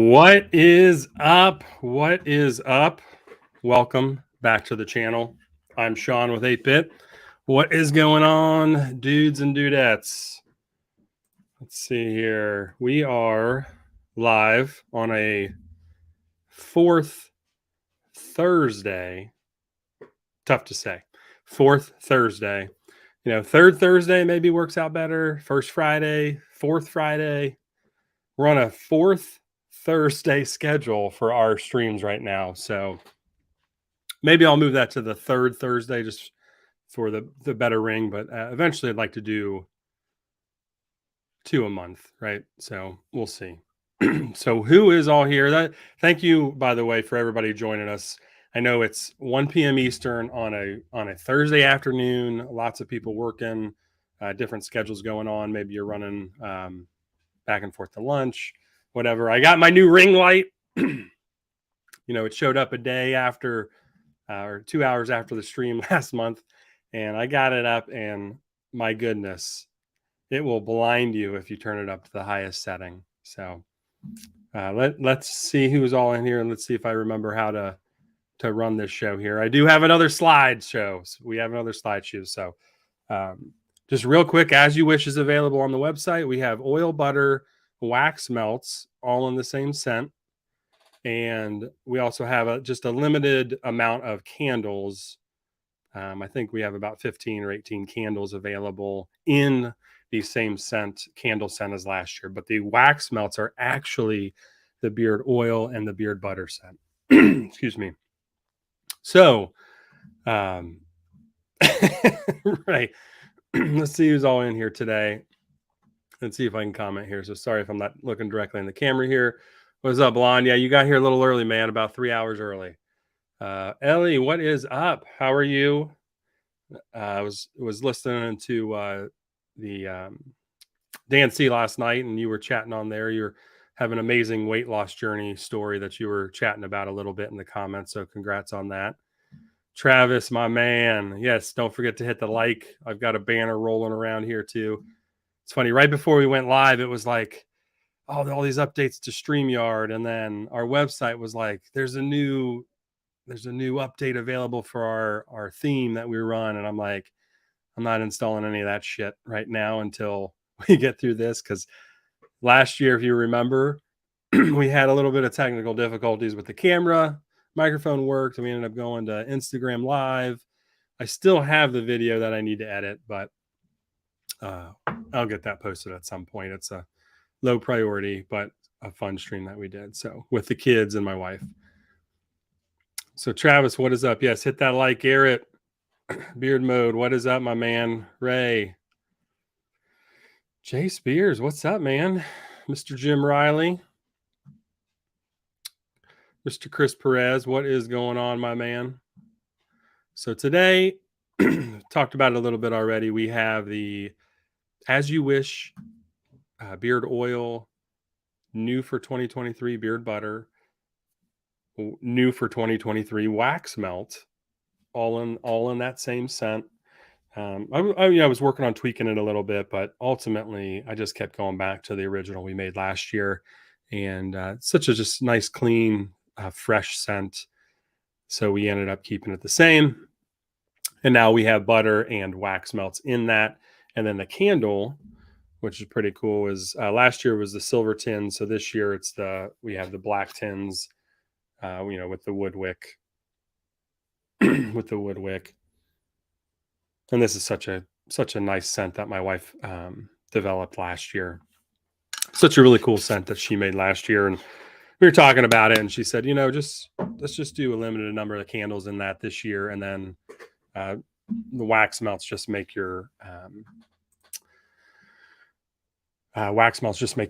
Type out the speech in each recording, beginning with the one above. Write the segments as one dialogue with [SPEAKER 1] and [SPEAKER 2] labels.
[SPEAKER 1] What is up? What is up? Welcome back to the channel. I'm Shaun with 8-Bit. What is going on, dudes and dudettes? Let's see here. We are live on a fourth Thursday. Tough to say. Fourth Thursday. Third Thursday maybe works out better. First Friday, fourth Friday. We're on a fourth Thursday schedule for our streams right now. So maybe I'll move that to the third Thursday just for the better ring. But eventually I'd like to do 2 a month, right? So we'll see. So who is all here? Thank you, by the way, for everybody joining us. I know it's 1 p.m. Eastern on a Thursday afternoon. Lots of people working, different schedules going on. Maybe you're running back and forth to lunch, whatever. I got my new ring light. It showed up a day after or 2 hours after the stream last month, and I got it up, and my goodness, it will blind you if you turn it up to the highest setting. So let's see who's all in here, and let's see if I remember how to run this show here. I do have another slideshow. We have another slideshow. So just real quick, As You Wish is available on the website. We have oil, butter, wax melts, all in the same scent. And we also have just a limited amount of candles. I think we have about 15 or 18 candles available in the same candle scent as last year. But the wax melts are actually the beard oil and the beard butter scent. Excuse me. So, right. Let's see who's all in here today. Let's see if I can comment here. So sorry if I'm not looking directly in the camera here. What's up, Blonde? Yeah, you got here a little early, man, about 3 hours early. Ellie, what is up? How are you? I was listening to the Dan C last night, and you were chatting on there. You're having an amazing weight loss journey story that you were chatting about a little bit in the comments. So congrats on that. Travis, my man. Yes, don't forget to hit the like. I've got a banner rolling around here too. It's funny. Right before we went live, it was like, all these updates to StreamYard, and then our website was like, there's a new update available for our theme that we run, and I'm like, I'm not installing any of that shit right now until we get through this, because last year, if you remember, we had a little bit of technical difficulties with the camera. Microphone worked, and we ended up going to Instagram Live. I still have the video that I need to edit, but I'll get that posted at some point. It's a low priority, but a fun stream that we did. So with the kids and my wife. So Travis, what is up? Yes, hit that like, Garrett. Beard mode, what is up, my man? Ray. Jay Spears, what's up, man? Mr. Jim Riley. Mr. Chris Perez, what is going on, my man? So today, talked about it a little bit already. We have the As You Wish beard oil, new for 2023 beard butter, new for 2023 wax melt, all in that same scent. I was working on tweaking it a little bit, but ultimately I just kept going back to the original we made last year, and such a just nice, clean, fresh scent. So we ended up keeping it the same. And now we have butter and wax melts in that. And then the candle, which is pretty cool, is last year was the silver tin. So this year we have the black tins, with the wood wick, And this is such a nice scent that my wife developed last year. Such a really cool scent that she made last year. And we were talking about it, and she said, let's just do a limited number of candles in that this year. And then the wax melts just make your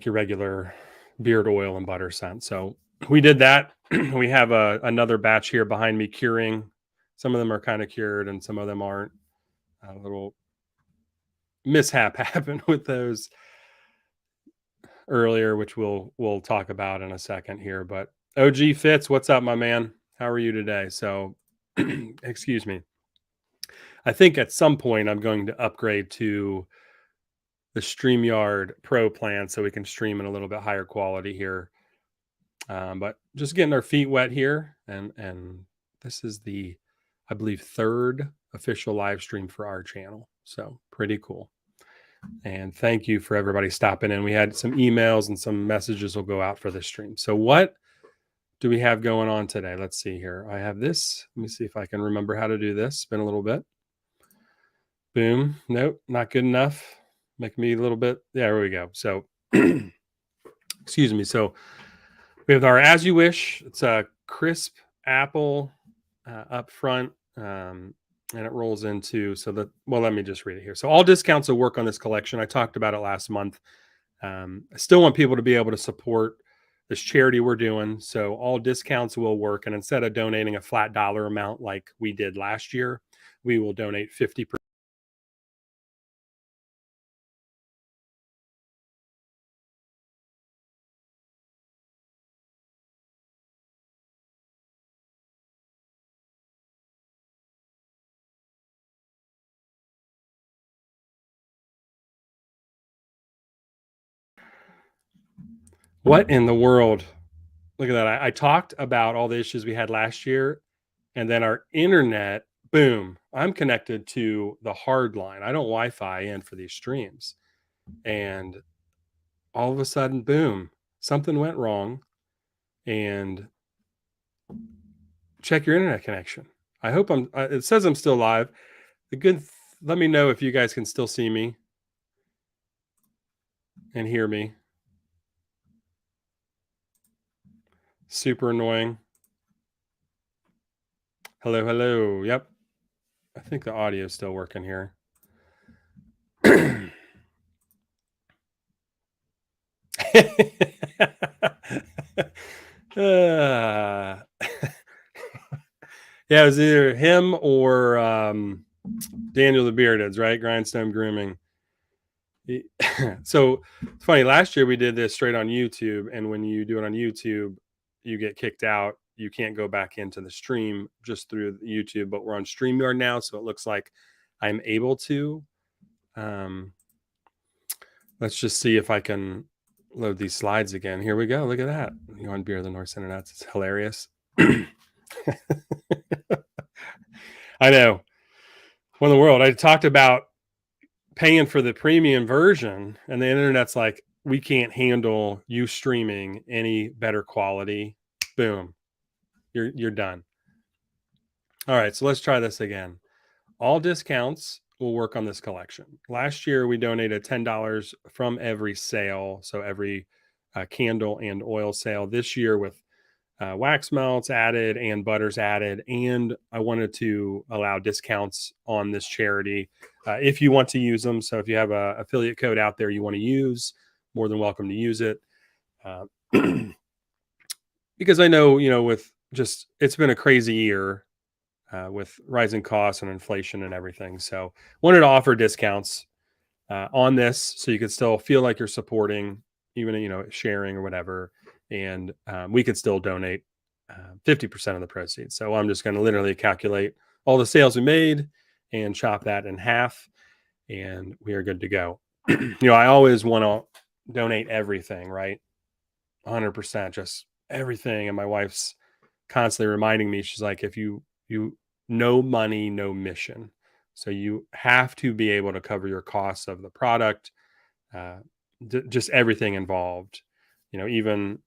[SPEAKER 1] regular beard oil and butter scent. So we did that. We have another batch here behind me curing. Some of them are kind of cured and some of them aren't. A little mishap happened with those earlier, which we'll talk about in a second here. But OG Fitz, what's up, my man? How are you today? So excuse me. I think at some point I'm going to upgrade to the StreamYard Pro plan so we can stream in a little bit higher quality here. But just getting our feet wet here, and this is the, I believe, third official live stream for our channel. So pretty cool. And thank you for everybody stopping in. We had some emails and some messages will go out for this stream. So what do we have going on today? Let's see here. I have this. Let me see if I can remember how to do this. It's been a little bit. Boom. Nope, not good enough. Make me a little bit. Yeah, there we go. So excuse me. So we have our As You Wish. It's a crisp apple up front. And it rolls into, well, let me just read it here. So all discounts will work on this collection. I talked about it last month. I still want people to be able to support this charity we're doing. So all discounts will work. And instead of donating a flat dollar amount like we did last year, we will donate 50%. What in the world? Look at that. I talked about all the issues we had last year, and then our internet, boom, I'm connected to the hard line. I don't Wi-Fi in for these streams. And all of a sudden, boom, something went wrong. And check your internet connection. I hope it says I'm still live. Let me know if you guys can still see me and hear me. Super annoying. Hello, hello. Yep. I think the audio is still working here. Yeah, it was either him or Daniel the Beardeds, right? Grindstone Grooming. So it's funny. Last year we did this straight on YouTube, and when you do it on YouTube, you get kicked out. You can't go back into the stream just through YouTube, but we're on StreamYard now, so it looks like I'm able to. Let's just see if I can load these slides again. Here we go. Look at that. You on Beer of the North Internet. It's hilarious. I know. What in the world? I talked about paying for the premium version, and the internet's like, we can't handle you streaming any better quality. Boom. You're done. All right, so let's try this again. All discounts will work on this collection. Last year we donated $10 from every sale, so every candle and oil sale. This year with wax melts added and butters added, and I wanted to allow discounts on this charity if you want to use them. So if you have a affiliate code out there you want to use, more than welcome to use it. Because I know, with just, it's been a crazy year with rising costs and inflation and everything. So wanted to offer discounts on this so you could still feel like you're supporting, even, sharing or whatever. And we could still donate 50% of the proceeds. So I'm just going to literally calculate all the sales we made and chop that in half, and we are good to go. I always want to donate everything, right? 100%, just everything. And my wife's constantly reminding me, she's like, if you no money, no mission. So you have to be able to cover your costs of the product, just everything involved, even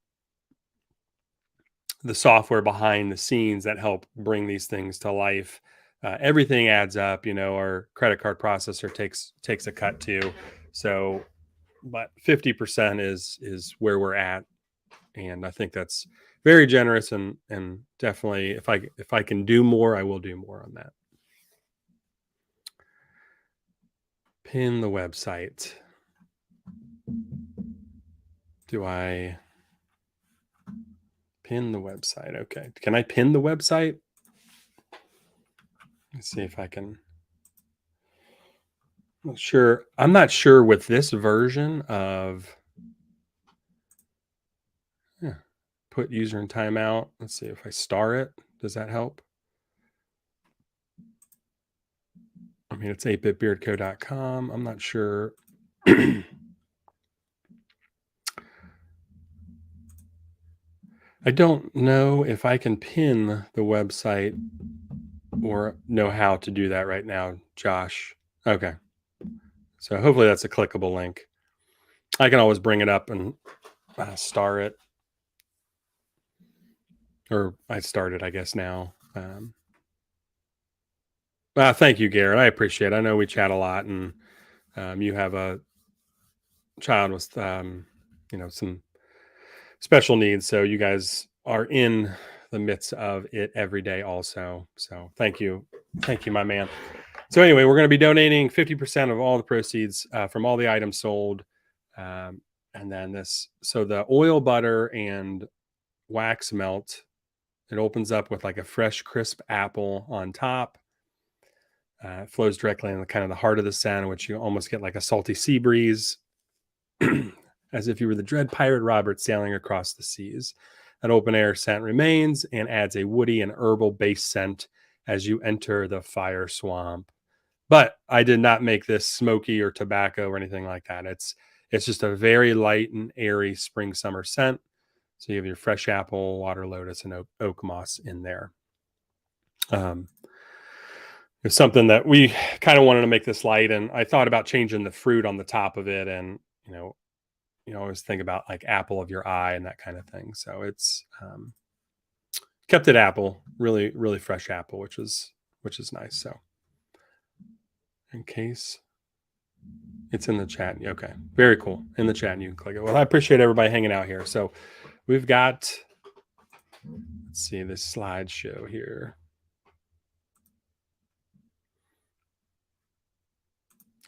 [SPEAKER 1] the software behind the scenes that help bring these things to life. Everything adds up. Our credit card processor takes a cut too. So, but 50% is where we're at, and I think that's very generous, and definitely if I can do more, I will do more on that. Pin the website. Do I pin the website? Okay. Can I pin the website? Let's see if I can. I'm not sure with this version of put user in timeout. Let's see if I star it. Does that help? I mean, it's 8bitbeardco.com. I'm not sure. I don't know if I can pin the website or know how to do that right now, Josh. Okay. So hopefully that's a clickable link. I can always bring it up and star it. Or I started, I guess, now. Thank you, Garrett. I appreciate it. I know we chat a lot, and you have a child with, some special needs. So you guys are in the midst of it every day also. So thank you. Thank you, my man. So anyway, we're going to be donating 50% of all the proceeds from all the items sold. And then so the oil, butter, and wax melt, it opens up with like a fresh, crisp apple on top. It flows directly in the kind of the heart of the sandwich. You almost get like a salty sea breeze, as if you were the dread pirate Robert sailing across the seas. That open air scent remains and adds a woody and herbal base scent as you enter the fire swamp. But I did not make this smoky or tobacco or anything like that. It's just a very light and airy spring summer scent. So you have your fresh apple, water lotus, and oak moss in there. It's something that we kind of wanted to make this light, and I thought about changing the fruit on the top of it, and always think about like apple of your eye and that kind of thing. So it's kept it apple, really, really fresh apple, which is nice. So in case it's in the chat. Okay. Very cool. In the chat, and you can click it. Well, I appreciate everybody hanging out here. So we've got, let's see this slideshow here.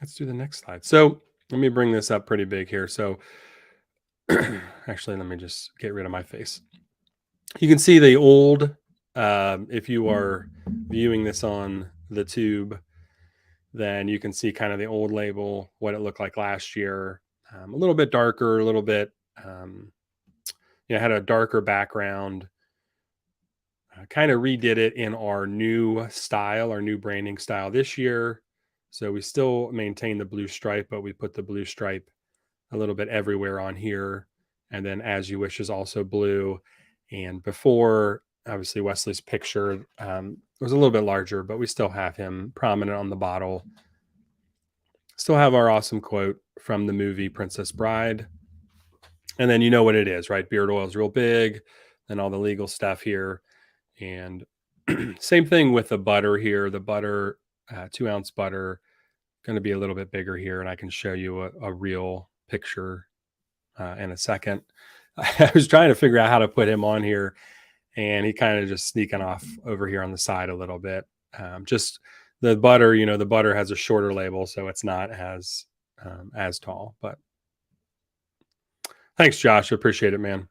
[SPEAKER 1] Let's do the next slide. So let me bring this up pretty big here. So actually, let me just get rid of my face. You can see the old, if you are viewing this on the tube, then you can see kind of the old label, what it looked like last year. A little bit darker, a little bit, had a darker background. Kind of redid it in our new style, our new branding style this year. So we still maintain the blue stripe, but we put the blue stripe a little bit everywhere on here. And then As You Wish is also blue. And before, obviously, Wesley's picture was a little bit larger, but we still have him prominent on the bottle. Still have our awesome quote from the movie Princess Bride. And then you know what it is, right? Beard oil is real big, and all the legal stuff here. And same thing with the butter here. The butter, 2-ounce butter, going to be a little bit bigger here. And I can show you a real picture in a second. I was trying to figure out how to put him on here, and he kind of just sneaking off over here on the side a little bit. Just the butter, the butter has a shorter label, so it's not as tall. But thanks, Josh. I appreciate it, man.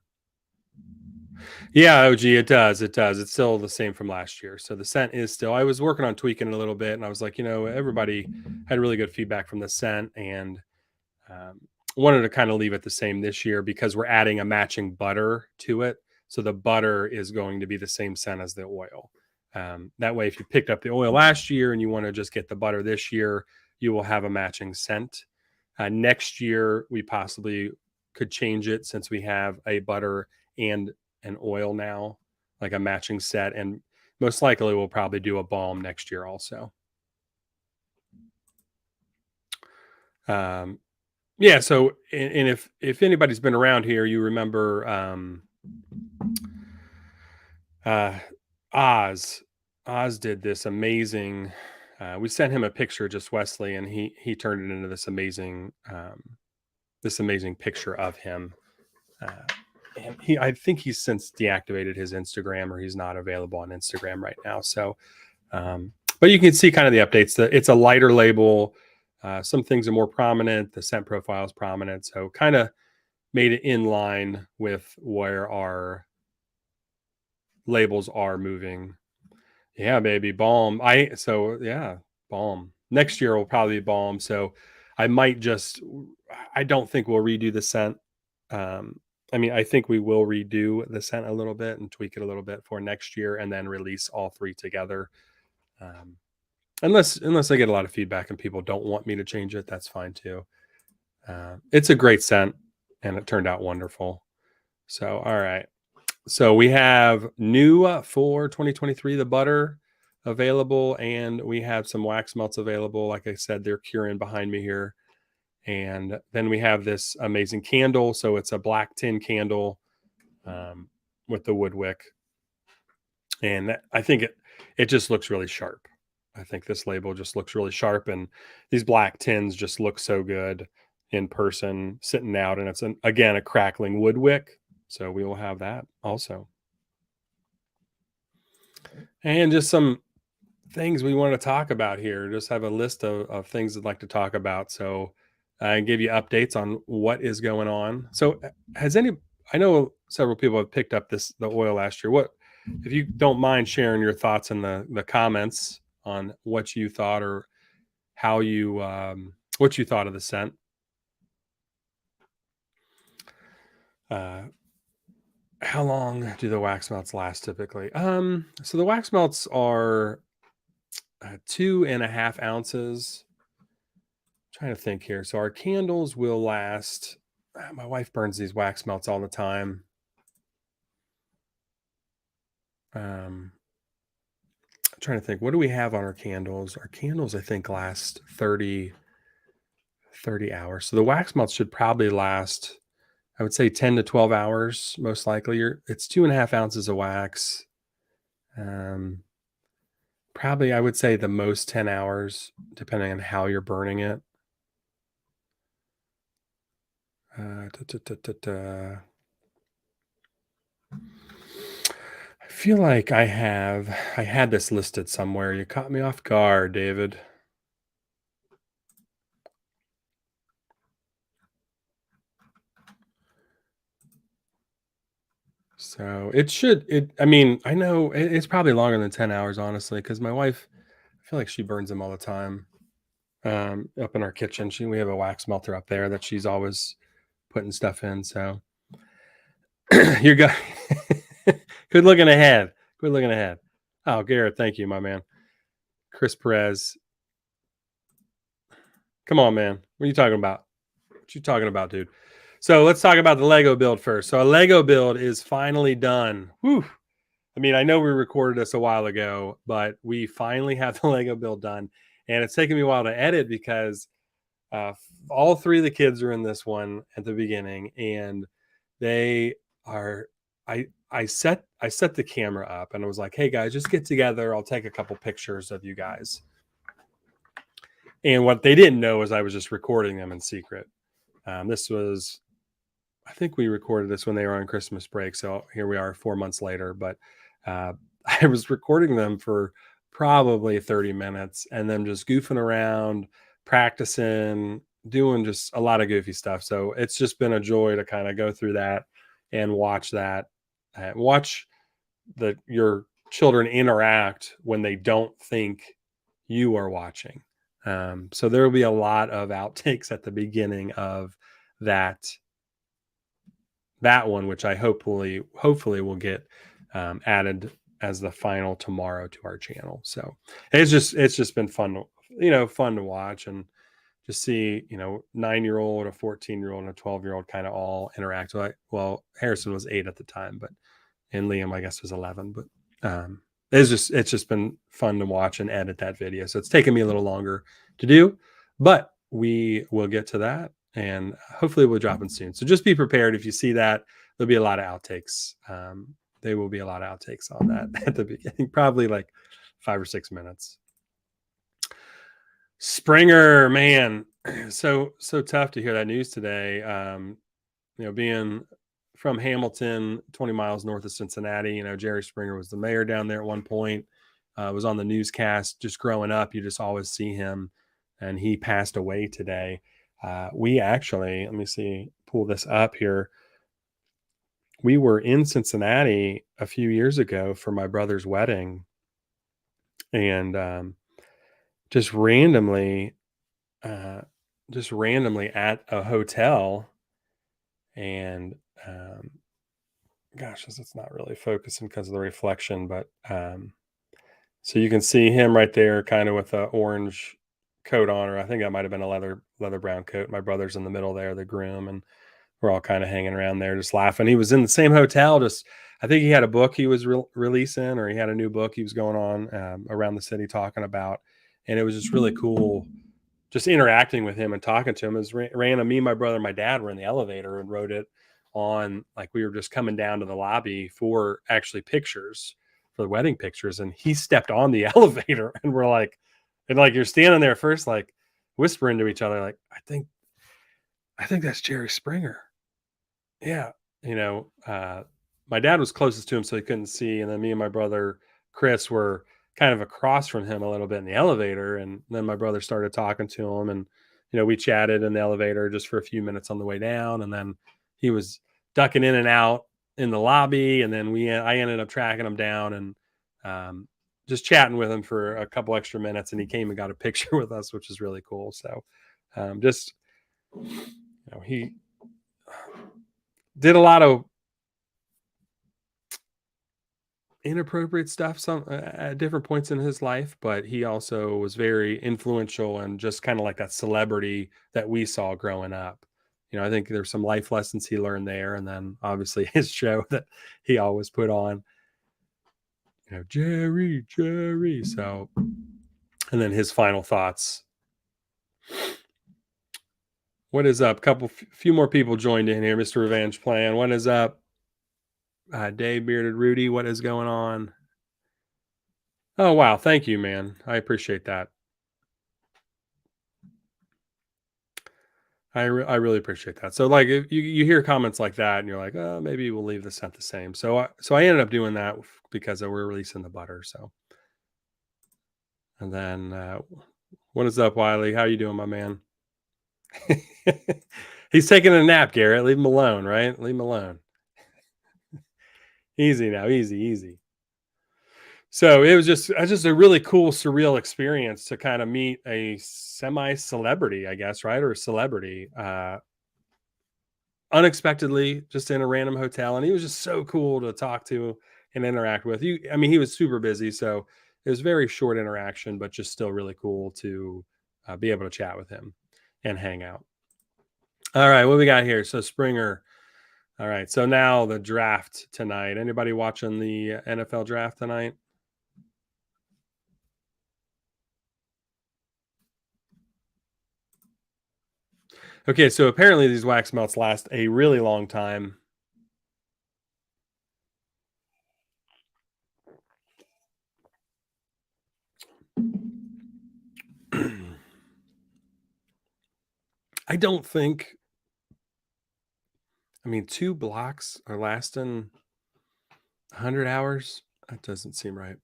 [SPEAKER 1] Yeah, OG, it does. It does. It's still the same from last year. So the scent is still, I was working on tweaking it a little bit, and I was like, everybody had really good feedback from the scent, and wanted to kind of leave it the same this year because we're adding a matching butter to it. So the butter is going to be the same scent as the oil. That way, if you picked up the oil last year and you want to just get the butter this year, you will have a matching scent. Next year, we possibly could change it since we have a butter and an oil now, like a matching set. And most likely we'll probably do a balm next year also. Yeah. So, and if anybody's been around here, you remember Oz did this amazing. We sent him a picture, just Wesley, and he turned it into this amazing picture of him. And I think he's since deactivated his Instagram, or he's not available on Instagram right now. So, but you can see kind of the updates. It's a lighter label. Some things are more prominent. The scent profile is prominent. So kind of made it in line with where our labels are moving. Yeah, baby, balm. Balm. Next year will probably be balm. So I don't think we'll redo the scent. I think we will redo the scent a little bit and tweak it a little bit for next year, and then release all three together. Unless I get a lot of feedback and people don't want me to change it, that's fine too. It's a great scent, and it turned out wonderful. So, all right. So we have new for 2023 the butter available, and we have some wax melts available. Like I said, they're curing behind me here. And then we have this amazing candle. So it's a black tin candle with the wood wick, and I think it just looks really sharp. I think this label just looks really sharp, and these black tins just look so good in person, sitting out, and it's again a crackling wood wick. So we will have that also, and just some things we want to talk about here. Just have a list of things I'd like to talk about. So I give you updates on what is going on. So has any I know several people have picked up the oil last year. What if you don't mind sharing your thoughts in the comments on what you thought or how you what you thought of the scent? Uh how long do the wax melts last typically? So the wax melts are 2.5 ounces. Trying to think here. So our candles will last. My wife burns these wax melts all the time. I'm trying to think. What do we have on our candles? Our candles, I think, last 30 hours. So the wax melts should probably last, I would say 10 to 12 hours, most likely. It's 2.5 ounces of wax. Probably, I would say the most 10 hours, depending on how you're burning it. Uh, da, da, da, da. I feel like I had this listed somewhere. You caught me off guard, David. So I mean, I know it's probably longer than 10 hours, honestly, because my wife, I feel like she burns them all the time. Up in our kitchen. We have a wax melter up there that she's always putting stuff in. So you're good. Good looking ahead. Good looking ahead. Oh, Garrett, thank you, my man. Chris Perez. Come on, man. What are you talking about? What you talking about, dude? So let's talk about the Lego build first. So a Lego build is finally done. Whew. I mean, I know we recorded this a while ago, but we finally have the Lego build done. And it's taken me a while to edit because all three of the kids are in this one at the beginning, and they are. I set the camera up, and I was like, "Hey guys, just get together. I'll take a couple pictures of you guys." And what they didn't know is I was just recording them in secret. This was, I think we recorded this when they were on Christmas break. So here we are 4 months later. But I was recording them for probably 30 minutes and then just goofing around, practicing, doing just a lot of goofy stuff. So it's just been a joy to kind of go through that and watch that, watch your children interact when they don't think you are watching. So there will be a lot of outtakes at the beginning of that one, which I hopefully will get added as the final tomorrow to our channel. So it's just been fun, fun to watch and just see, 9-year-old, a 14-year-old, and a 12-year-old kind of all interact. Well, Harrison was 8 at the time, and Liam, I guess, was 11. But it's just been fun to watch and edit that video. So it's taken me a little longer to do, but we will get to that, and hopefully we'll drop in soon. So just be prepared. If you see that, there'll be a lot of outtakes. There will be a lot of outtakes on that at the beginning, probably like 5 or 6 minutes. Springer, man, so tough to hear that news today. Being from Hamilton, 20 miles north of Cincinnati, Jerry Springer was the mayor down there at one point. Was on the newscast just growing up. You just always see him, and he passed away today. We actually, let me see, pull this up here. We were in Cincinnati a few years ago for my brother's wedding, and just randomly, at a hotel, and gosh, it's not really focusing because of the reflection, but so you can see him right there, kind of with a orange coat on, or I think that might have been a leather brown coat. My brother's in the middle there, the groom, and we're all kind of hanging around there, just laughing. He was in the same hotel. Just I think he had a book he was releasing, or he had a new book he was going on around the city talking about, and it was just really cool just interacting with him and talking to him. Is random. Me, my brother, and my dad were in the elevator and wrote it on, like, we were just coming down to the lobby for actually pictures, for the wedding pictures, and he stepped on the elevator, and we're like, and like you're standing there first, like whispering to each other, like, I think that's Jerry Springer. Yeah, my dad was closest to him, so he couldn't see, and then me and my brother Chris were kind of across from him a little bit in the elevator, and then my brother started talking to him, and we chatted in the elevator just for a few minutes on the way down, and then he was ducking in and out in the lobby, and then I ended up tracking him down and just chatting with him for a couple extra minutes, and he came and got a picture with us, which is really cool. So just he did a lot of inappropriate stuff some at different points in his life, but he also was very influential and just kind of like that celebrity that we saw growing up. I think there's some life lessons he learned there, and then obviously his show that he always put on, Jerry, Jerry. So, and then his final thoughts. What is up? Few more people joined in here. Mr. Revenge Plan. What is up? Dave Bearded Rudy. What is going on? Oh, wow. Thank you, man. I appreciate that. I really appreciate that. So, like, if you hear comments like that, and you're like, oh, maybe we'll leave the scent the same. So I ended up doing that because we're releasing the butter. So, and then what is up, Wiley? How you doing, my man? He's taking a nap, Garrett. Leave him alone, right? Leave him alone. Easy now, easy. So it was just a really cool, surreal experience to kind of meet a semi-celebrity, I guess, right? Or a celebrity, unexpectedly, just in a random hotel. And he was just so cool to talk to and interact with. I mean, he was super busy, so it was very short interaction, but just still really cool to be able to chat with him and hang out. All right, what we got here? So Springer. All right, so now the draft tonight. Anybody watching the NFL draft tonight? Okay, so apparently these wax melts last a really long time. I don't think. I mean, 2 blocks are lasting 100 hours. That doesn't seem right.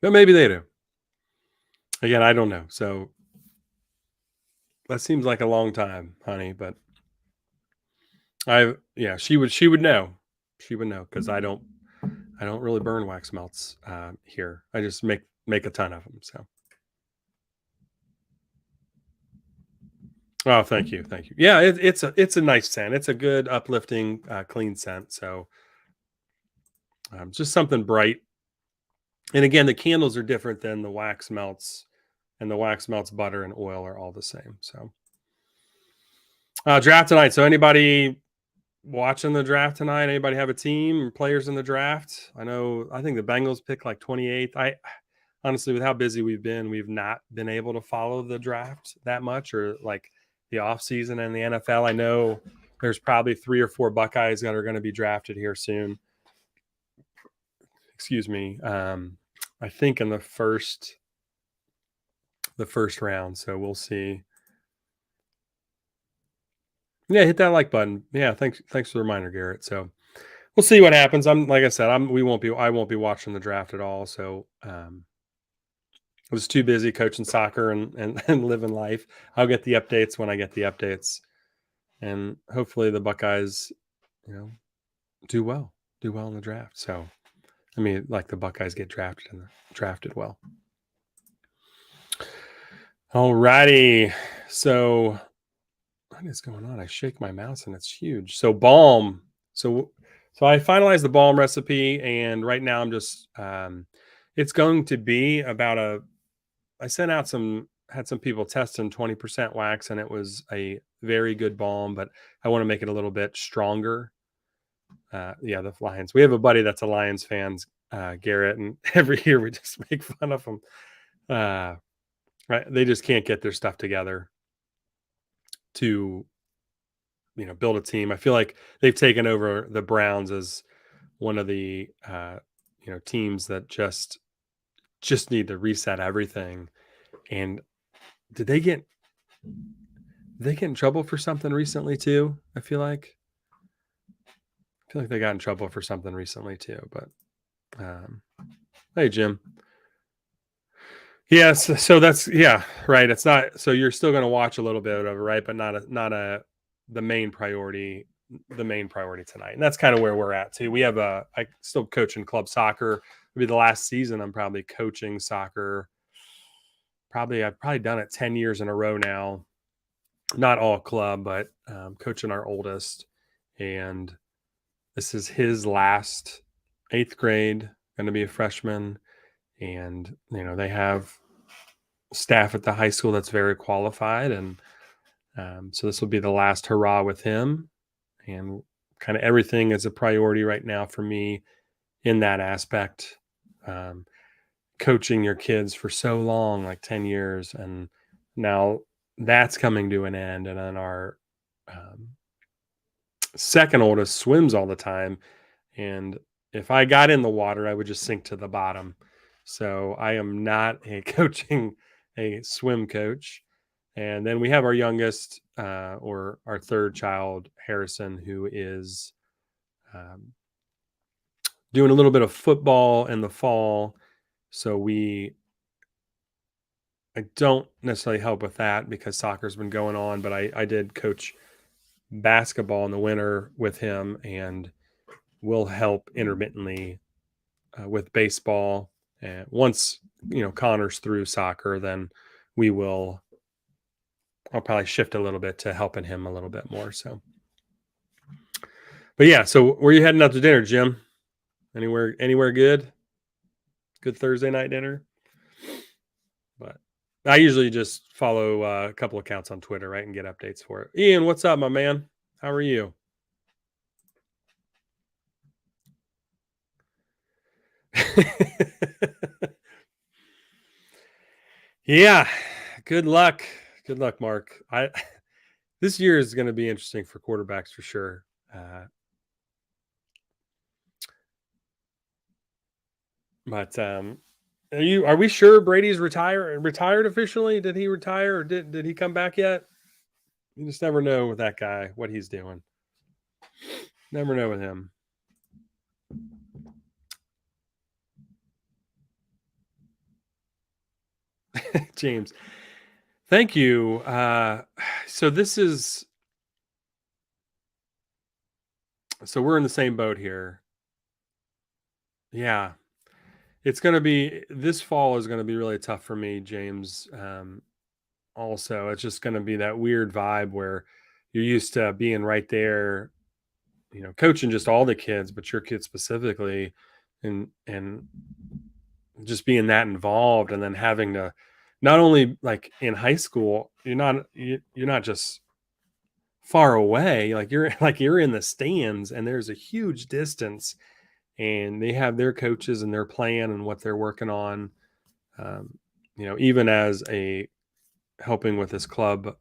[SPEAKER 1] But maybe they do. Again, I don't know. So that seems like a long time, honey. But she would know. She would know because I don't really burn wax melts here. I just make a ton of them. So. Oh, thank you. Yeah, it's a nice scent. It's a good, uplifting, clean scent. So, just something bright. And again, the candles are different than the wax melts, and the wax melts, butter, and oil are all the same. So, draft tonight. So, anybody watching the draft tonight? Anybody have a team, players in the draft? I think the Bengals picked like 28th. I honestly, with how busy we've been, we've not been able to follow the draft that much, or like the offseason and the NFL. I know there's probably 3 or 4 Buckeyes that are going to be drafted here soon. Excuse me. I think in the first round. So we'll see. Yeah, hit that like button. Yeah, thanks for the reminder, Garrett. So we'll see what happens. Like I said, I won't be watching the draft at all. So I was too busy coaching soccer and living life. I'll get the updates when I get the updates. And hopefully the Buckeyes, do well in the draft. So, I mean, like the Buckeyes get drafted well. All righty. So what is going on? I shake my mouse and it's huge. So balm. So I finalized the balm recipe, and right now I'm just it's going to be about I sent out had some people testing 20% wax, and it was a very good balm, but I want to make it a little bit stronger. Yeah, the Lions. We have a buddy that's a Lions fan, Garrett, and every year we just make fun of him. Right, they just can't get their stuff together to build a team. I feel like they've taken over the Browns as one of the teams that just need to reset everything. And did they get in trouble for something recently too? I feel like they got in trouble for something recently too. But hey, Jim. Yes, so that's right. It's not so you're still going to watch a little bit of it, right? But not the main priority. The main priority tonight, and that's kind of where we're at too. We have I still coach in club soccer. It'll be the last season I'm probably coaching soccer. I've probably done it 10 years in a row now. Not all club, but coaching our oldest, and this is his last 8th grade. Going to be a freshman, and they have staff at the high school that's very qualified, and so this will be the last hurrah with him, and kind of everything is a priority right now for me in that aspect. Coaching your kids for so long, like 10 years, and now that's coming to an end. And then our second oldest swims all the time, and if I got in the water, I would just sink to the bottom. So I am not a swim coach. And then we have our youngest, or our third child, Harrison, who is doing a little bit of football in the fall. So I don't necessarily help with that because soccer's been going on, but I did coach basketball in the winter with him, and will help intermittently with baseball. And once Connor's through soccer, then I'll probably shift a little bit to helping him a little bit more. So, but yeah, so where are you heading out to dinner, Jim? Anywhere good? Good Thursday night dinner? But I usually just follow a couple accounts on Twitter, right, and get updates for it. Ian, what's up, my man? How are you? Yeah, good luck. Good luck, Mark. This year is going to be interesting for quarterbacks for sure. But are we sure Brady's retired officially? Did he retire, or did he come back yet? You just never know with that guy what he's doing. Never know with him. James, thank you. So we're in the same boat here. Yeah, it's going to be this fall is going to be really tough for me, James. Also, it's just going to be that weird vibe where you're used to being right there, coaching just all the kids, but your kids specifically, and just being that involved, and then having to not only like in high school, you're not just far away, you're in the stands, and there's a huge distance, and they have their coaches and their plan and what they're working on. Even as a helping with this club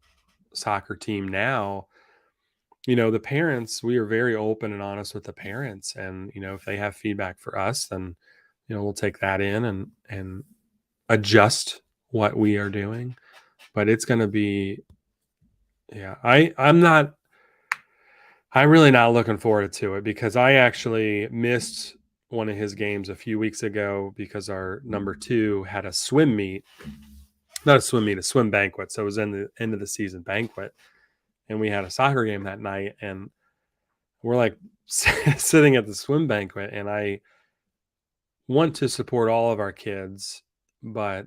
[SPEAKER 1] soccer team now, the parents, we are very open and honest with the parents, and if they have feedback for us, then we'll take that in and adjust what we are doing. But it's going to be, yeah, I'm really not looking forward to it, because I actually missed one of his games a few weeks ago because our number 2 had a swim meet. Not a swim meet, a swim banquet. So it was in the end of the season banquet, and we had a soccer game that night, and we're like sitting at the swim banquet, and I want to support all of our kids, but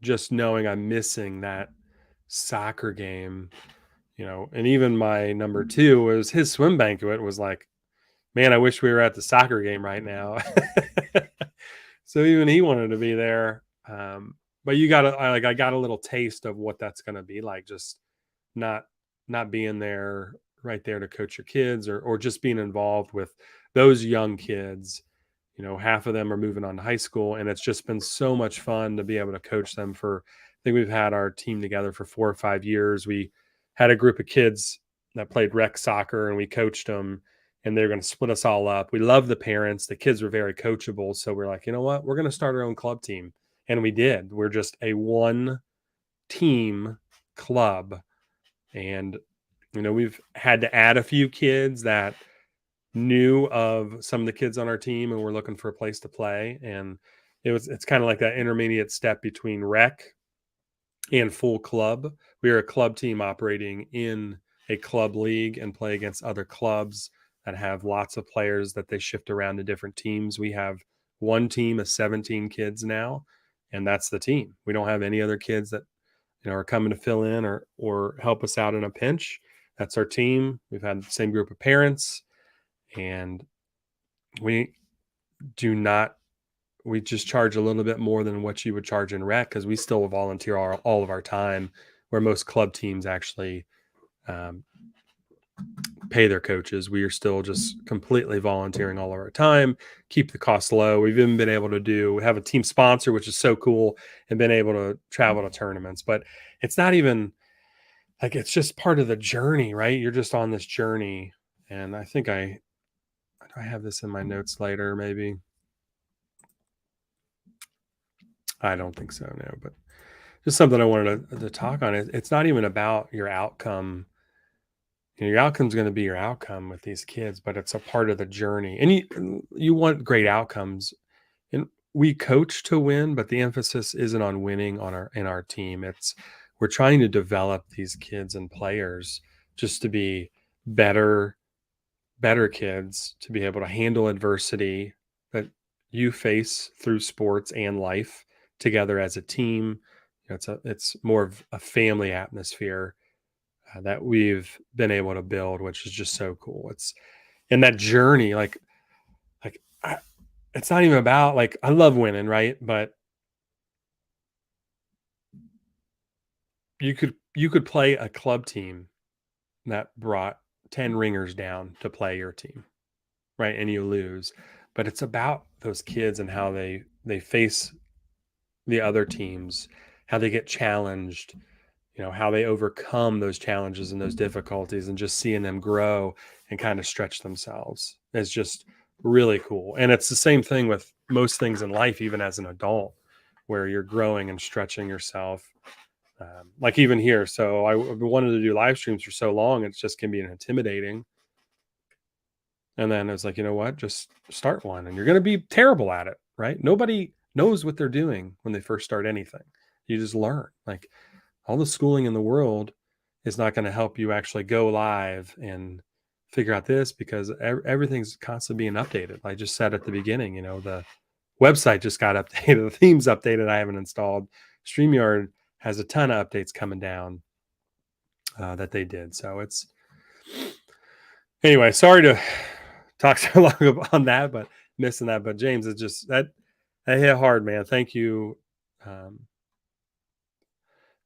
[SPEAKER 1] just knowing I'm missing that soccer game, and even my number 2 was his swim banquet was like, man, I wish we were at the soccer game right now. So even he wanted to be there. But I got a little taste of what that's going to be like, just not not being there right there to coach your kids, or just being involved with those young kids. Half of them are moving on to high school, and it's just been so much fun to be able to coach them. I think we've had our team together for 4 or 5 years. We had a group of kids that played rec soccer, and we coached them, and they're going to split us all up. We love the parents. The kids were very coachable. So we're like, you know what? We're going to start our own club team. And we did. We're just a one team club. And, we've had to add a few kids that knew of some of the kids on our team and were looking for a place to play. And it's kind of like that intermediate step between rec and full club. We are a club team operating in a club league and play against other clubs that have lots of players that they shift around to different teams. We have one team of 17 kids now, and that's the team. We don't have any other kids that are coming to fill in or help us out in a pinch. That's our team. We've had the same group of parents, and we just charge a little bit more than what you would charge in rec, because we still volunteer all of our time, where most club teams actually pay their coaches. We are still just completely volunteering all of our time, keep the costs low. We've even been able to we have a team sponsor, which is so cool, and been able to travel to tournaments. But it's not even like, it's just part of the journey, right? You're just on this journey. And I think I have this in my notes later, maybe. I don't think so, no, but just something I wanted to talk on. It's not even about your outcome. Your outcome is going to be your outcome with these kids, but it's a part of the journey. And you want great outcomes. And we coach to win, but the emphasis isn't on winning in our team. We're trying to develop these kids and players just to be better kids, to be able to handle adversity that you face through sports and life together as a team. It's more of a family atmosphere that we've been able to build, which is just so cool. It's in that journey, it's not even about, like, I love winning, right? But you could play a club team that brought 10 ringers down to play your team, right? And you lose. But it's about those kids and how they face the other teams, how they get challenged, how they overcome those challenges and those difficulties, and just seeing them grow and kind of stretch themselves is just really cool. And it's the same thing with most things in life, even as an adult, where you're growing and stretching yourself. Like even here. So I've been wanting to do live streams for so long, it's just can be intimidating. And then it's like, you know what? Just start one, and you're going to be terrible at it, right? Nobody knows what they're doing when they first start anything. You just learn. Like, all the schooling in the world is not going to help you actually go live and figure out this, because everything's constantly being updated. I just said at the beginning, the website just got updated. The theme's updated. I haven't installed. StreamYard has a ton of updates coming down that they did. So it's, anyway, sorry to talk so long on that, but missing that. But James, it's just that hit hard, man. Thank you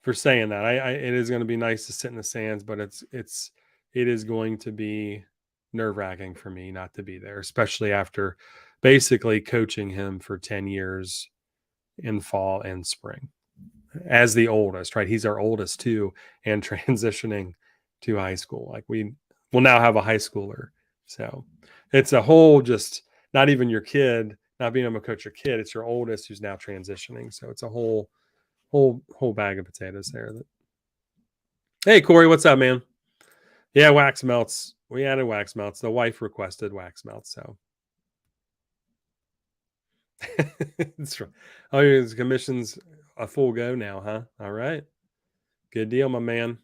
[SPEAKER 1] for saying that. It is going to be nice to sit in the stands, but it is going to be nerve-wracking for me not to be there, especially after basically coaching him for 10 years in fall and spring as the oldest, right? He's our oldest too, and transitioning to high school. Like, we will now have a high schooler. So it's a whole, just not even your kid, not being able to coach your kid. It's your oldest who's now transitioning. So it's a whole bag of potatoes there. Hey, Corey, what's up, man? Yeah, wax melts. We added wax melts. The wife requested wax melts, so. Oh, your commission's a full go now, huh? All right. Good deal, my man.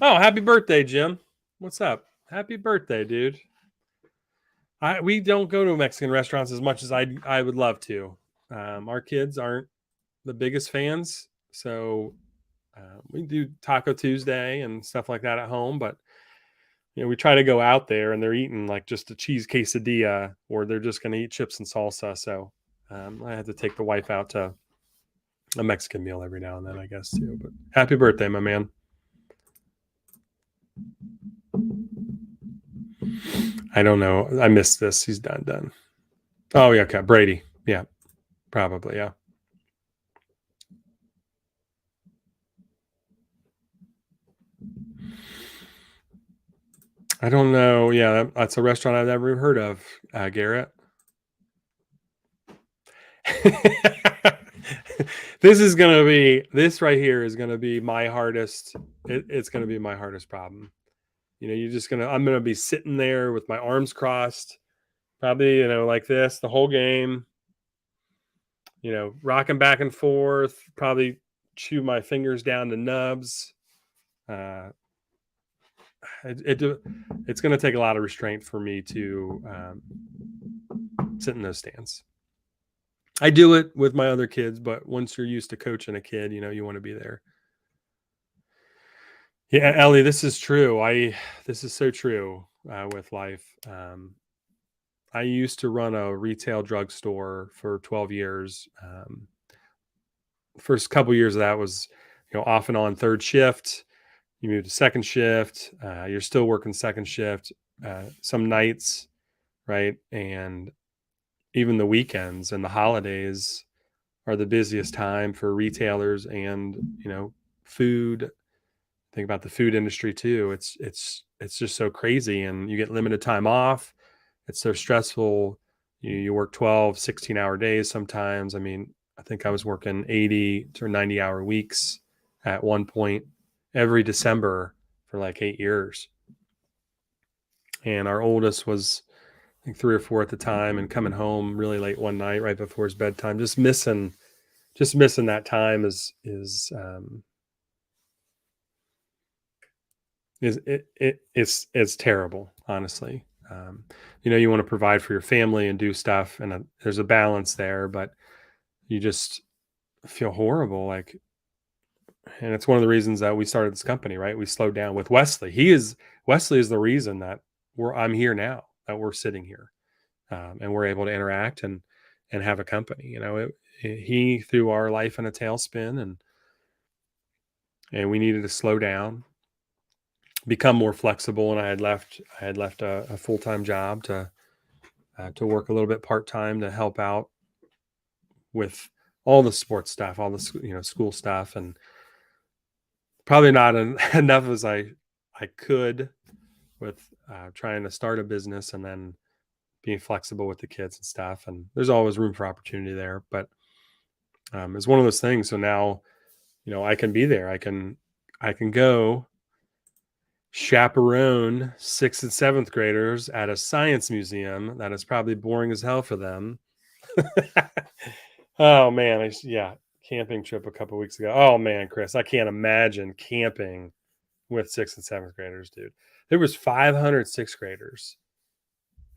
[SPEAKER 1] Oh, happy birthday, Jim. What's up? Happy birthday, dude. We don't go to Mexican restaurants as much as I would love to. Our kids aren't the biggest fans, so we do Taco Tuesday and stuff like that at home, but we try to go out there and they're eating like just a cheese quesadilla, or they're just going to eat chips and salsa. So I have to take the wife out to a Mexican meal every now and then, I guess, too. But happy birthday, my man. I don't know. I missed this. He's done. Oh yeah, okay. Brady. Yeah, probably. Yeah. I don't know. Yeah, that's a restaurant I've never heard of, Garrett. This right here is gonna be my hardest. It's gonna be my hardest problem. I'm gonna be sitting there with my arms crossed, probably, like this the whole game, rocking back and forth, probably chew my fingers down to nubs. Uh, it's going to take a lot of restraint for me to sit in those stands. I do it with my other kids, but once you're used to coaching a kid, you want to be there. Yeah, Ellie, this is true. This is so true with life. I used to run a retail drugstore for 12 years. First couple years of that was, off and on third shift. You move to second shift. You're still working second shift. Some nights, right? And even the weekends and the holidays are the busiest time for retailers and food. Think about the food industry too. It's just so crazy, and you get limited time off. It's so stressful. You work 12, 16-hour days sometimes. I mean, I think I was working 80 to 90-hour weeks at one point every December for like 8 years. And our oldest was, I think, 3 or 4 at the time, and coming home really late one night right before his bedtime, just missing that time it's terrible, honestly. You want to provide for your family and do stuff, and there's a balance there, but you just feel horrible. And it's one of the reasons that we started this company, right? We slowed down with Wesley. Wesley is the reason that I'm here now, that we're sitting here, and we're able to interact and have a company. He threw our life in a tailspin, and we needed to slow down, become more flexible. And I had left a full-time job to work a little bit part-time to help out with all the sports stuff, all the school stuff, and probably not enough as I could with trying to start a business and then being flexible with the kids and stuff. And there's always room for opportunity there, but it's one of those things. So now, I can be there. I can go chaperone 6th and 7th graders at a science museum that is probably boring as hell for them. Oh man, camping trip a couple weeks ago. Oh man, Chris, I can't imagine camping with 6th and 7th graders, dude. There was 500 6th graders.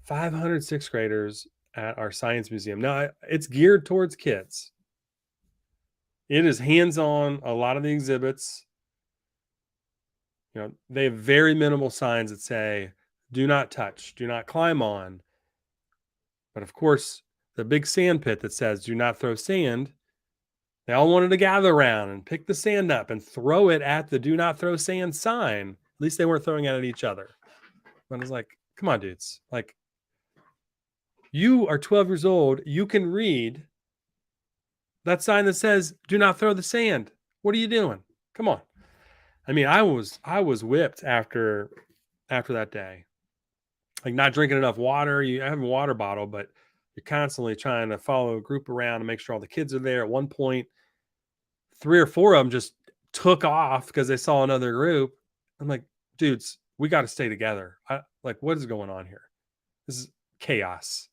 [SPEAKER 1] 500 6th graders at our science museum. Now, it's geared towards kids. It is hands-on. A lot of the exhibits, they have very minimal signs that say, do not touch, do not climb on. But of course, the big sand pit that says, do not throw sand, they all wanted to gather around and pick the sand up and throw it at the do not throw sand sign. At least they weren't throwing it at each other. But I was like, come on, dudes. Like, you are 12 years old. You can read that sign that says, do not throw the sand. What are you doing? Come on. I mean, I was whipped after that day. Like, not drinking enough water. You have a water bottle, but you're constantly trying to follow a group around and make sure all the kids are there. At one point, 3 or 4 of them just took off because they saw another group. I'm like, dudes, we got to stay together. What is going on here? This is chaos.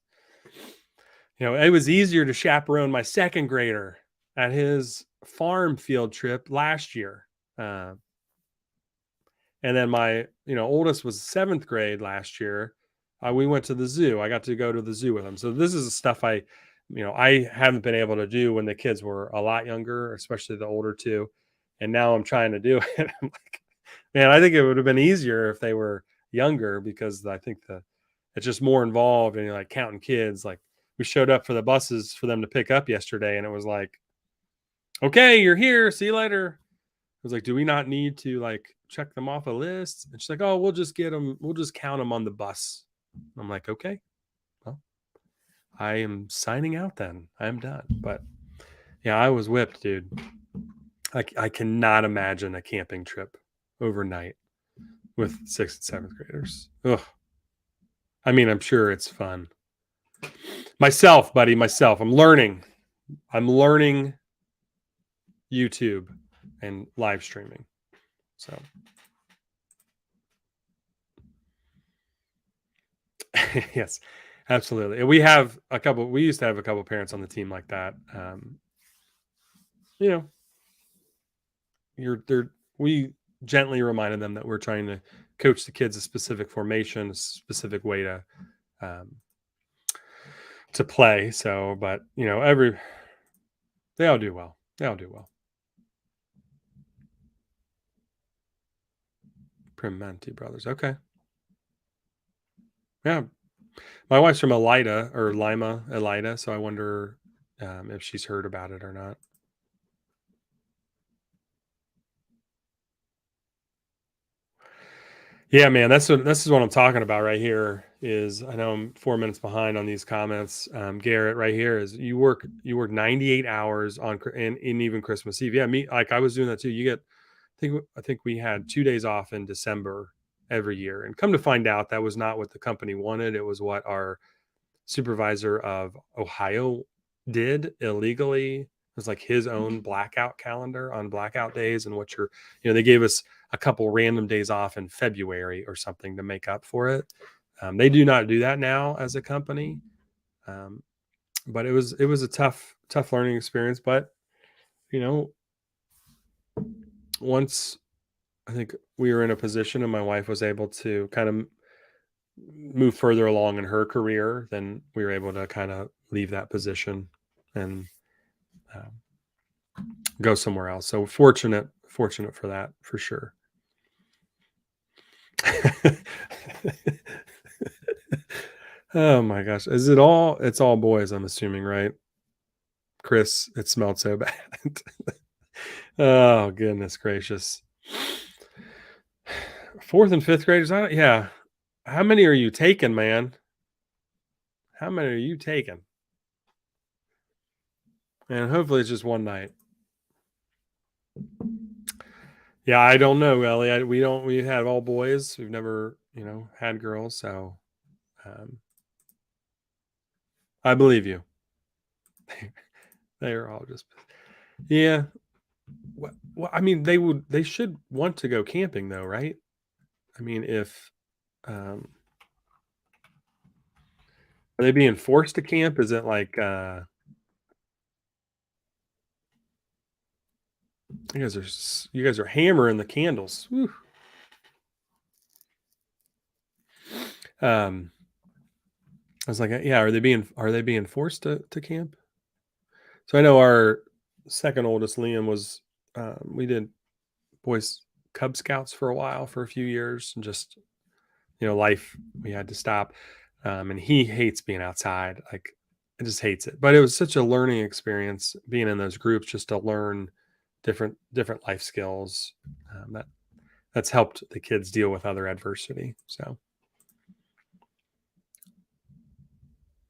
[SPEAKER 1] It was easier to chaperone my 2nd grader at his farm field trip last year. And then my, oldest was 7th grade last year. We went to the zoo. I got to go to the zoo with him. So this is stuff I haven't been able to do when the kids were a lot younger, especially the older two. And now I'm trying to do it. I'm like, man, I think it would have been easier if they were younger, because I think it's just more involved in like counting kids. Like, we showed up for the buses for them to pick up yesterday, and it was like, okay, you're here. See you later. I was like, do we not need to like check them off a list? And she's like, oh, we'll just get them. We'll just count them on the bus. I'm like, okay, well, I am signing out then. I'm done. But yeah, I was whipped, dude. I cannot imagine a camping trip overnight with sixth and seventh graders. Ugh. I mean, I'm sure it's fun. Myself, buddy, myself. I'm learning. I'm learning YouTube and live streaming. So, yes, absolutely. And we have a couple. We used to have a couple parents on the team like that. You know, we gently reminded them that we're trying to coach the kids a specific formation, a specific way um, to play. So, but they all do well. They all do well. Primanti brothers. Okay. Yeah. My wife's from Elida or Lima, Elida. So I wonder if she's heard about it or not. Yeah, man, this is what I'm talking about right here. Is I know I'm 4 minutes behind on these comments. Garrett, right here is you work 98 hours on in even Christmas Eve. Yeah, me like I was doing that too. I think we had 2 days off in December every year, and come to find out that was not what the company wanted. It was what our supervisor of Ohio did illegally. It was like his own blackout calendar on blackout days, and they gave us a couple random days off in February or something to make up for it. They do not do that now as a company, um, but it was a tough learning experience. But you know, once I think we were in a position, and my wife was able to kind of move further along in her career, then we were able to kind of leave that position and um, go somewhere else. So fortunate for that, for sure. Oh my gosh. It's all boys, I'm assuming, right? Chris, it smelled so bad. Oh, goodness gracious. Fourth and fifth graders, yeah. How many are you taking, man? How many are you taking? And hopefully it's just one night. Yeah, I don't know, Ellie. We have all boys. We've never, had girls. So um, I believe you. They are all just, yeah. Well, I mean, they should want to go camping though, right? I mean, if um, are they being forced to camp? Is it like you guys are hammering the candles? Whew. Um, I was like, yeah, are they being forced to camp? So I know our second oldest Liam was we did boys Cub Scouts for a while for a few years, and just life we had to stop, and he hates being outside. Like, I just hates it. But it was such a learning experience being in those groups, just to learn different life skills, that's helped the kids deal with other adversity. So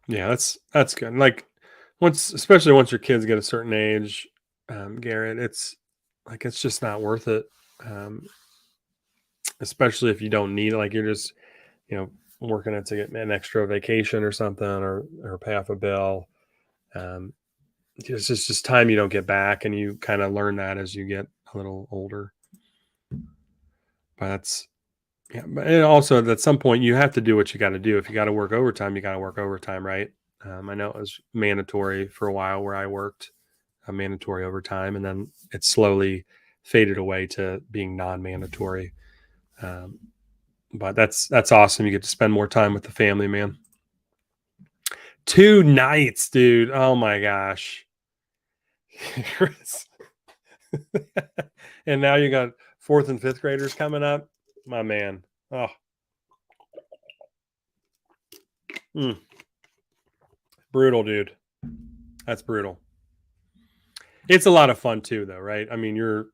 [SPEAKER 1] yeah, that's good. Like, especially once your kids get a certain age, Garrett, it's just not worth it. Um, Especially if you don't need it, like you're just you know working it to get an extra vacation or something, or pay off a bill. Um, it's just time you don't get back, and you kind of learn that as you get a little older. But that's yeah. But and also at some point you have to do what you got to do. If you got to work overtime, you got to work overtime, right? I know it was mandatory for a while where I worked a mandatory overtime, and then it slowly faded away to being non-mandatory. Um, but that's awesome. You get to spend more time with the family, man. 2 nights, dude. Oh my gosh. And now you got fourth and fifth graders coming up. My man. Oh, mm, brutal, dude. That's brutal. It's a lot of fun too, though, right? I mean,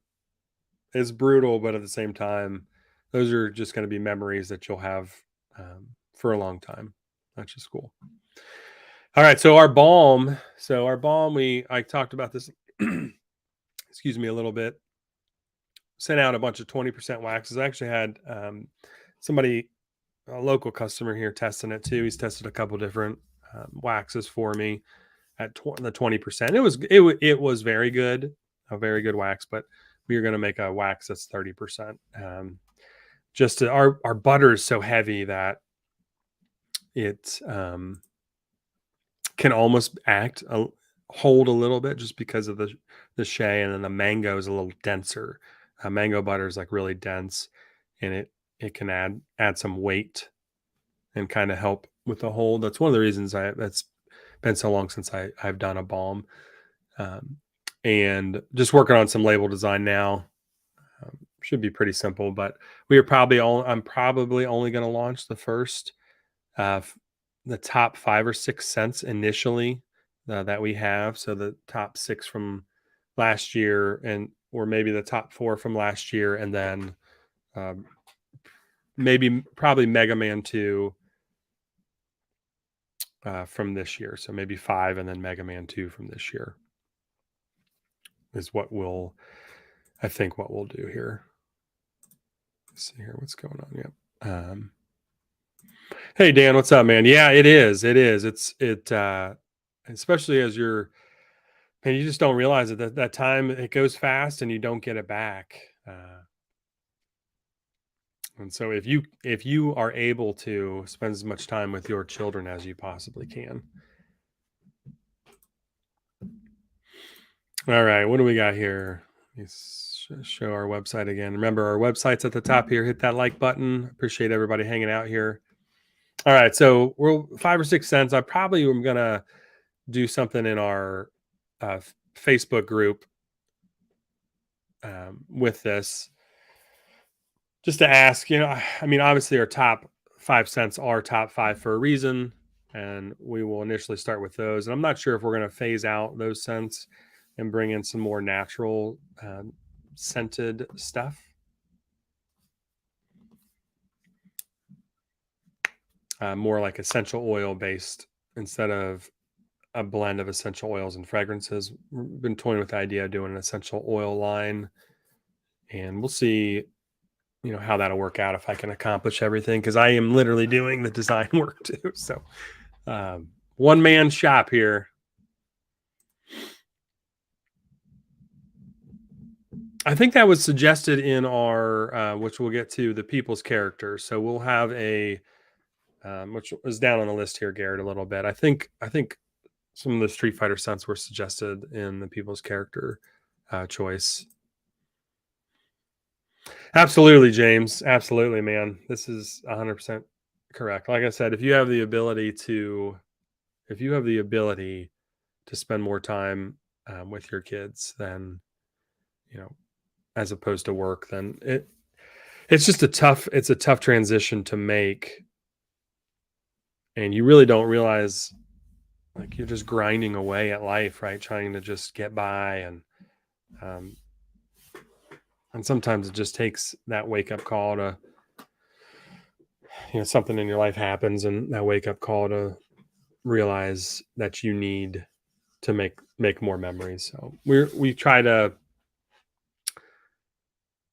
[SPEAKER 1] it's brutal, but at the same time, those are just going to be memories that you'll have for a long time. That's just cool. All right, so our balm. I talked about this. Excuse me, a little bit. Sent out a bunch of 20% waxes. I actually had somebody, a local customer here, testing it too. He's tested a couple different waxes for me at the 20%. It was very good, a very good wax. But we are going to make a wax that's 30%. Our butter is so heavy that it can almost hold a little bit just because of the shea, and then the mango is a little denser. Mango butter is like really dense, and it can add some weight and kind of help with the hold. That's one of the reasons that's been so long since I've done a balm, and just working on some label design now. Should be pretty simple, but I'm probably only going to launch the first, the top 5 or 6 scents initially that we have. So the top 6 from last year, or maybe the top 4 from last year, and then probably Mega Man 2 from this year. So maybe 5 and then Mega Man 2 from this year is what we'll do here. Let's see here what's going on. Yep. Hey Dan, what's up, man? Yeah, it is. Especially as you just don't realize it, that time it goes fast and you don't get it back. And so if you are able to spend as much time with your children as you possibly can. All right, what do we got here? Let's show our website again. Remember, our website's at the top here. Hit that like button. Appreciate everybody hanging out here. All right, so we're 5 or 6 cents. I probably am gonna do something in our Facebook group with this, just to ask. I mean, obviously our top 5 cents are top 5 for a reason, and we will initially start with those. And I'm not sure if we're going to phase out those scents and bring in some more natural scented stuff. More like essential oil based instead of a blend of essential oils and fragrances. We've been toying with the idea of doing an essential oil line, and we'll see, how that'll work out, if I can accomplish everything, because I am literally doing the design work too. So one man shop here. I think that was suggested in our, which we'll get to, the people's characters. So we'll have which was down on the list here, Garrett, a little bit. I think some of the Street Fighter scents were suggested in the people's character choice. Absolutely, James. Absolutely, man. This is 100% correct. Like I said, if you have the ability to spend more time with your kids, then, as opposed to work, then it's a tough transition to make. And you really don't realize, like, you're just grinding away at life, right? Trying to just get by. And sometimes it just takes that wake up call to, something in your life happens, and that wake up call to realize that you need to make more memories. So we try to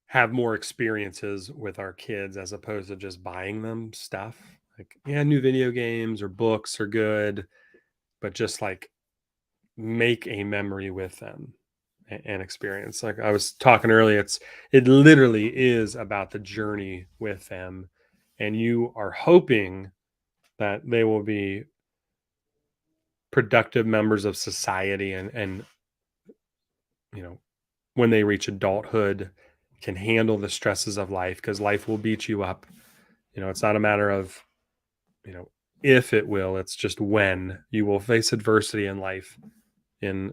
[SPEAKER 1] have more experiences with our kids as opposed to just buying them stuff. Like, new video games or books are good, but just like make a memory with them and experience. Like I was talking earlier, it literally is about the journey with them, and you are hoping that they will be productive members of society, and when they reach adulthood, can handle the stresses of life, because life will beat you up. It's not a matter of if it will, it's just when. You will face adversity in life, in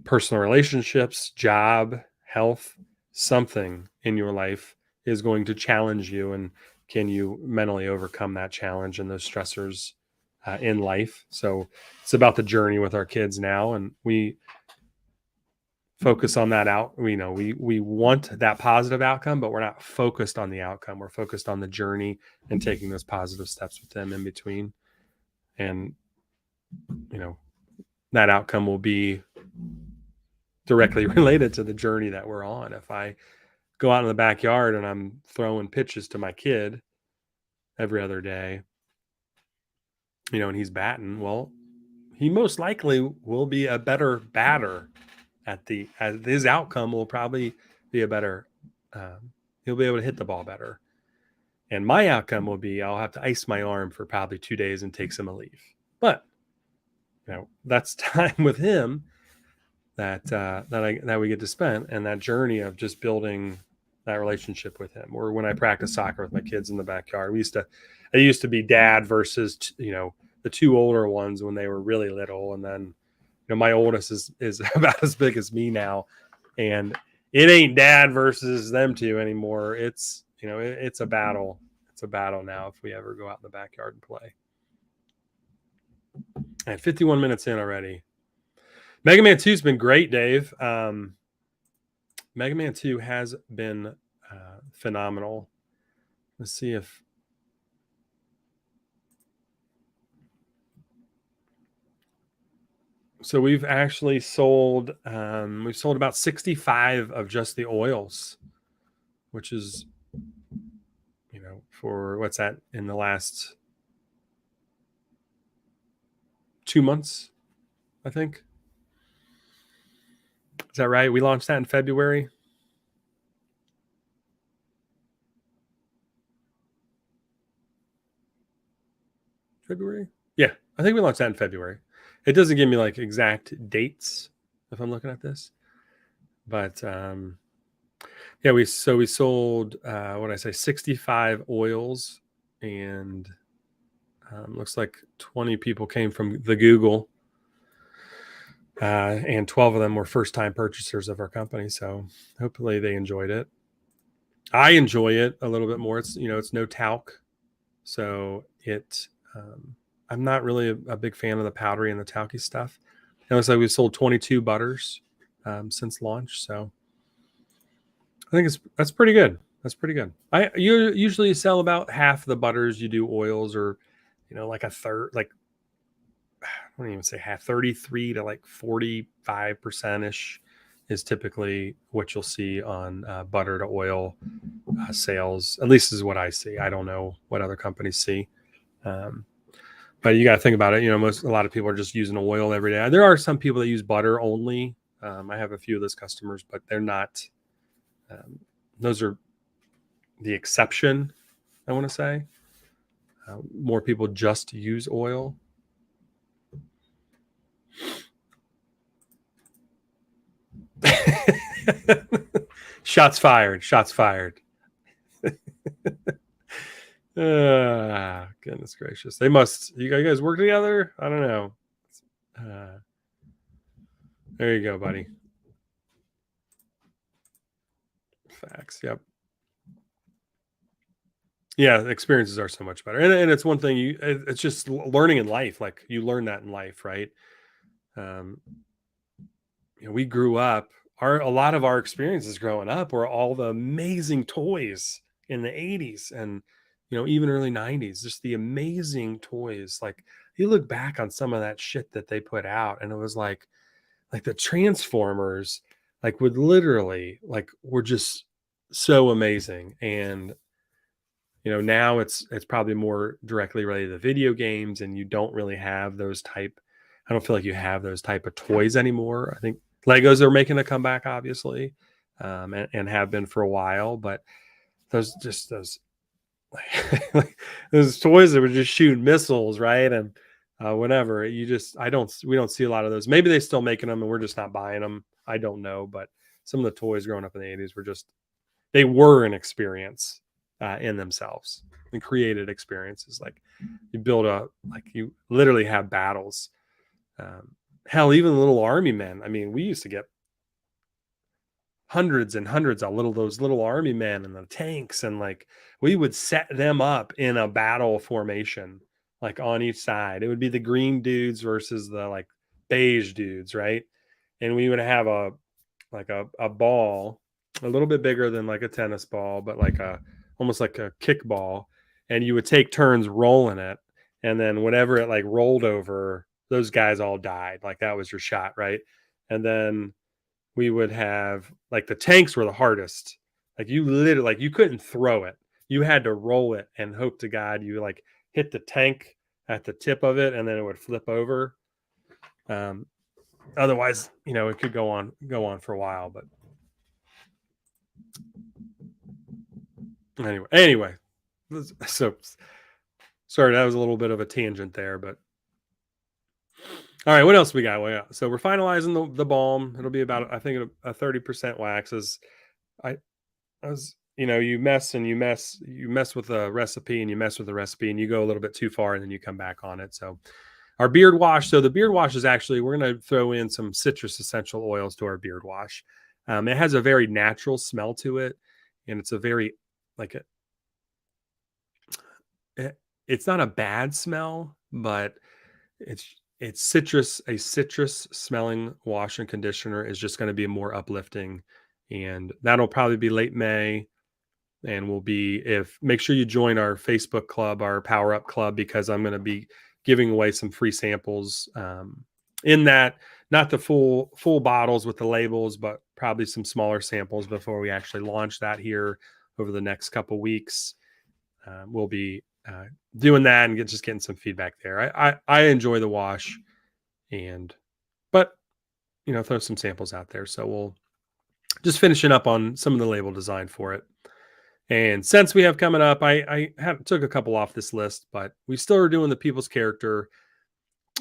[SPEAKER 1] personal relationships, job, health. Something in your life is going to challenge you, and can you mentally overcome that challenge and those stressors in life? So it's about the journey with our kids now, and we focus on that out. We want that positive outcome, but we're not focused on the outcome. We're focused on the journey and taking those positive steps with them in between. And, that outcome will be directly related to the journey that we're on. If I go out in the backyard and I'm throwing pitches to my kid every other day, and he's batting, well, he most likely will be a better batter his outcome will probably be a better, he'll be able to hit the ball better. And my outcome will be I'll have to ice my arm for probably 2 days and take some relief. But, that's time with him that we get to spend, and that journey of just building that relationship with him. Or when I practice soccer with my kids in the backyard, it used to be dad versus, the two older ones when they were really little. And then, my oldest is about as big as me now, and it ain't dad versus them two anymore. It's, it's a battle. It's a battle now if we ever go out in the backyard and play. And 51 minutes in already. Mega Man 2 has been great, Dave. Mega Man 2 has been phenomenal. Let's see if... So we've actually sold about 65 of just the oils, which is, for what's that, in the last 2 months, I think. Is that right? We launched that in February. Yeah, I think we launched that in February. It doesn't give me like exact dates if I'm looking at this, but yeah, we sold 65 oils, and looks like 20 people came from the Google, and 12 of them were first-time purchasers of our company. So hopefully they enjoyed it. I enjoy it a little bit more. It's it's no talc, so I'm not really a big fan of the powdery and the talky stuff. It looks like we've sold 22 butters since launch, so I think that's pretty good. That's pretty good. You usually sell about half the butters you do oils, or like a third, like I don't even say half, 33 to like 45% ish is typically what you'll see on butter to oil sales. At least is what I see. I don't know what other companies see. But you got to think about it. A lot of people are just using oil every day. There are some people that use butter only. I have a few of those customers, but they're not. Those are the exception, I want to say. More people just use oil. Shots fired. Shots fired. Goodness gracious. You guys work together? I don't know. There you go, buddy. Facts. Yep. Yeah, experiences are so much better. And it's one thing it's just learning in life. Like you learn that in life, right? We grew up, a lot of our experiences growing up were all the amazing toys in the 80s and even early 90s, just the amazing toys. Like you look back on some of that shit that they put out, and it was like the Transformers, like would literally were just so amazing. And now it's probably more directly related to video games, and you don't really have those type. I don't feel like you have those type of toys anymore. I think Legos are making a comeback, obviously, and have been for a while. But those those toys that were just shooting missiles, right? And whenever we don't see a lot of those. Maybe they still making them, and we're just not buying them. I don't know, but some of the toys growing up in the 80s they were an experience in themselves, and created experiences. Like you literally have battles. Hell, even little army men. I mean, we used to get hundreds and hundreds of those little army men and the tanks, and we would set them up in a battle formation, like on each side. It would be the green dudes versus the beige dudes, right? And we would have like a ball, a little bit bigger than like a tennis ball, but like a almost like a kickball, and you would take turns rolling it, and then whenever it like rolled over, those guys all died. Like that was your shot, right? And then we would have like the tanks were the hardest. Like you literally like you couldn't throw it. You had to roll it and hope to God you like hit the tank at the tip of it and then it would flip over. Um, Otherwise, it could go on for a while. But anyway, so sorry that was a little bit of a tangent there, but all right, what else we got? Well, yeah, so we're finalizing the balm. It'll be about I think a 30% wax. Is I as you mess with the recipe and you mess with the recipe and you go a little bit too far and then you come back on it. So our beard wash. So the beard wash is actually we're going to throw in some citrus essential oils to our beard wash. It has a very natural smell to it, and it's a very like it's not a bad smell, but it's citrus. A citrus smelling wash and conditioner is just going to be more uplifting, and that'll probably be late May. And we'll be if make sure you join our Facebook club, our Power Up Club, because I'm going to be giving away some free samples in that, not the full bottles with the labels, but probably some smaller samples before we actually launch that here over the next couple weeks. We'll be doing that and just getting some feedback there. I enjoy the wash, but throw some samples out there. So we'll just finishing up on some of the label design for it. And since we have coming up, I took a couple off this list, but we still are doing the people's character.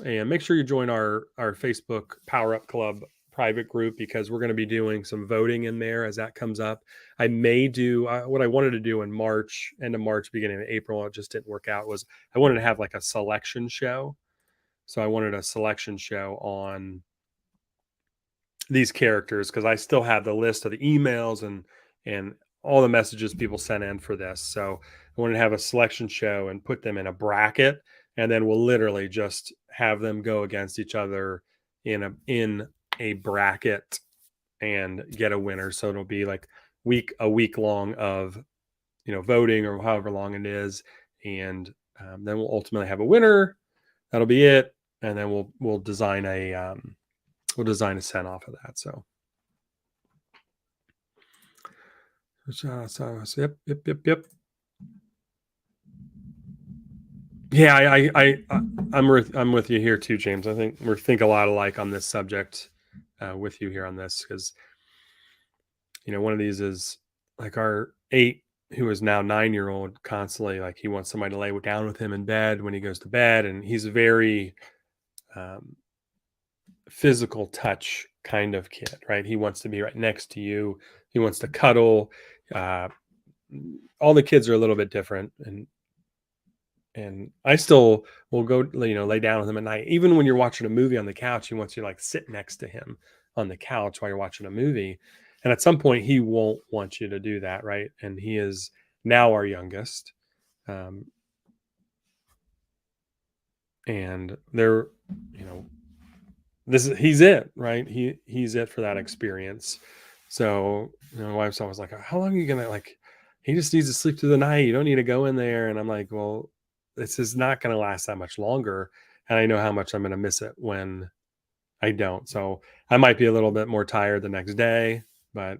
[SPEAKER 1] And make sure you join our Facebook Power Up Club private group because we're going to be doing some voting in there as that comes up. I may do what I wanted to do in March, end of March, beginning of April. It just didn't work out. Was I wanted to have like a selection show. So I wanted a selection show on these characters because I still have the list of the emails and all the messages people sent in for this. So I wanted to have a selection show and put them in a bracket, and then we'll literally just have them go against each other in a bracket and get a winner. So it'll be like a week long of voting or however long it is, and then we'll ultimately have a winner. That'll be it, and then we'll design a scent off of that. So yep. Yeah, I'm with you here too, James. I think we think a lot alike on this subject with you here on this because one of these is like our 8, who is now 9-year-old, constantly like he wants somebody to lay down with him in bed when he goes to bed, and he's very physical touch kind of kid, right? He wants to be right next to you. He wants to cuddle. All the kids are a little bit different, and I still will go, lay down with him at night. Even when you're watching a movie on the couch, he wants you to like sit next to him on the couch while you're watching a movie. And at some point, he won't want you to do that, right? And he is now our youngest, and they're, he's it, right? He's it for that experience. So my wife's always like, "How long are you gonna like?" He just needs to sleep through the night. You don't need to go in there. And I'm like, well, this is not going to last that much longer. And I know how much I'm going to miss it when I don't. So I might be a little bit more tired the next day, but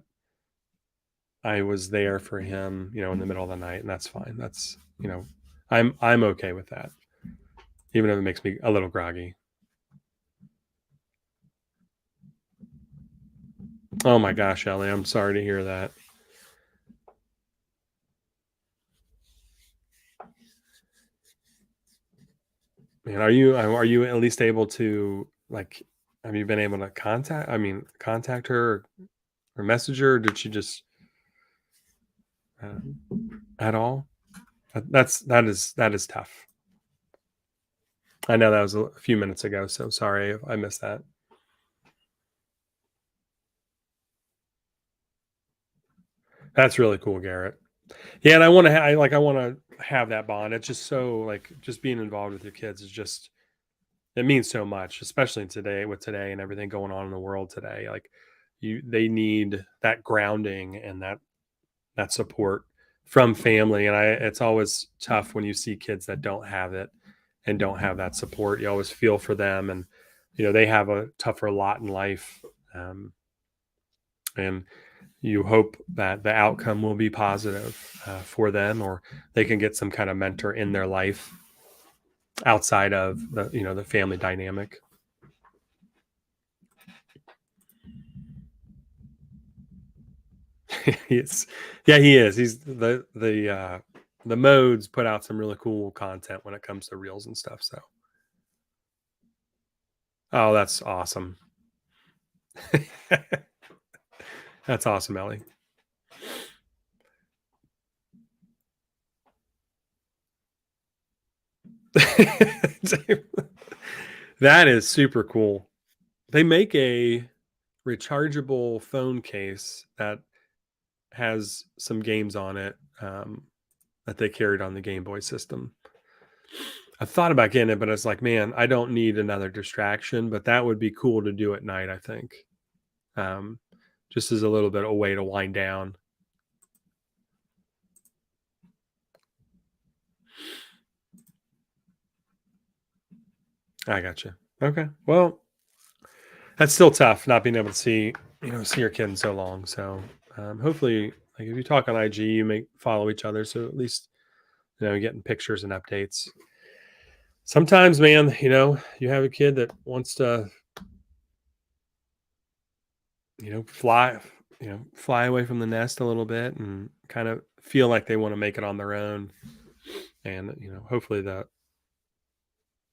[SPEAKER 1] I was there for him, in the middle of the night, and that's fine. That's, I'm okay with that, even if it makes me a little groggy. Oh my gosh, Ellie, I'm sorry to hear that. Man, are you at least able to like? Have you been able to contact her or message her? Or did she just at all? That is tough. I know that was a few minutes ago, so sorry if I missed that. That's really cool, Garrett. Yeah, and I want to I want to have that bond. It's just so like just being involved with your kids is just it means so much, especially today with today and everything going on in the world today. Like they need that grounding and that support from family. And it's always tough when you see kids that don't have it and don't have that support. You always feel for them, and they have a tougher lot in life. And you hope that the outcome will be positive for them, or they can get some kind of mentor in their life outside of the family dynamic. Yeah, he is. He's the modes put out some really cool content when it comes to reels and stuff. So, oh, that's awesome. That's awesome, Ellie. That is super cool. They make a rechargeable phone case that has some games on it that they carried on the Game Boy system. I thought about getting it, but it's like, man, I don't need another distraction. But that would be cool to do at night, I think. Um, just as a little bit of a way to wind down. I gotcha. Okay. Well, that's still tough not being able to see your kid in so long. So hopefully, like if you talk on IG, you may follow each other. So at least, getting pictures and updates. Sometimes, man, you have a kid that wants to, fly away from the nest a little bit and kind of feel like they want to make it on their own. And, hopefully that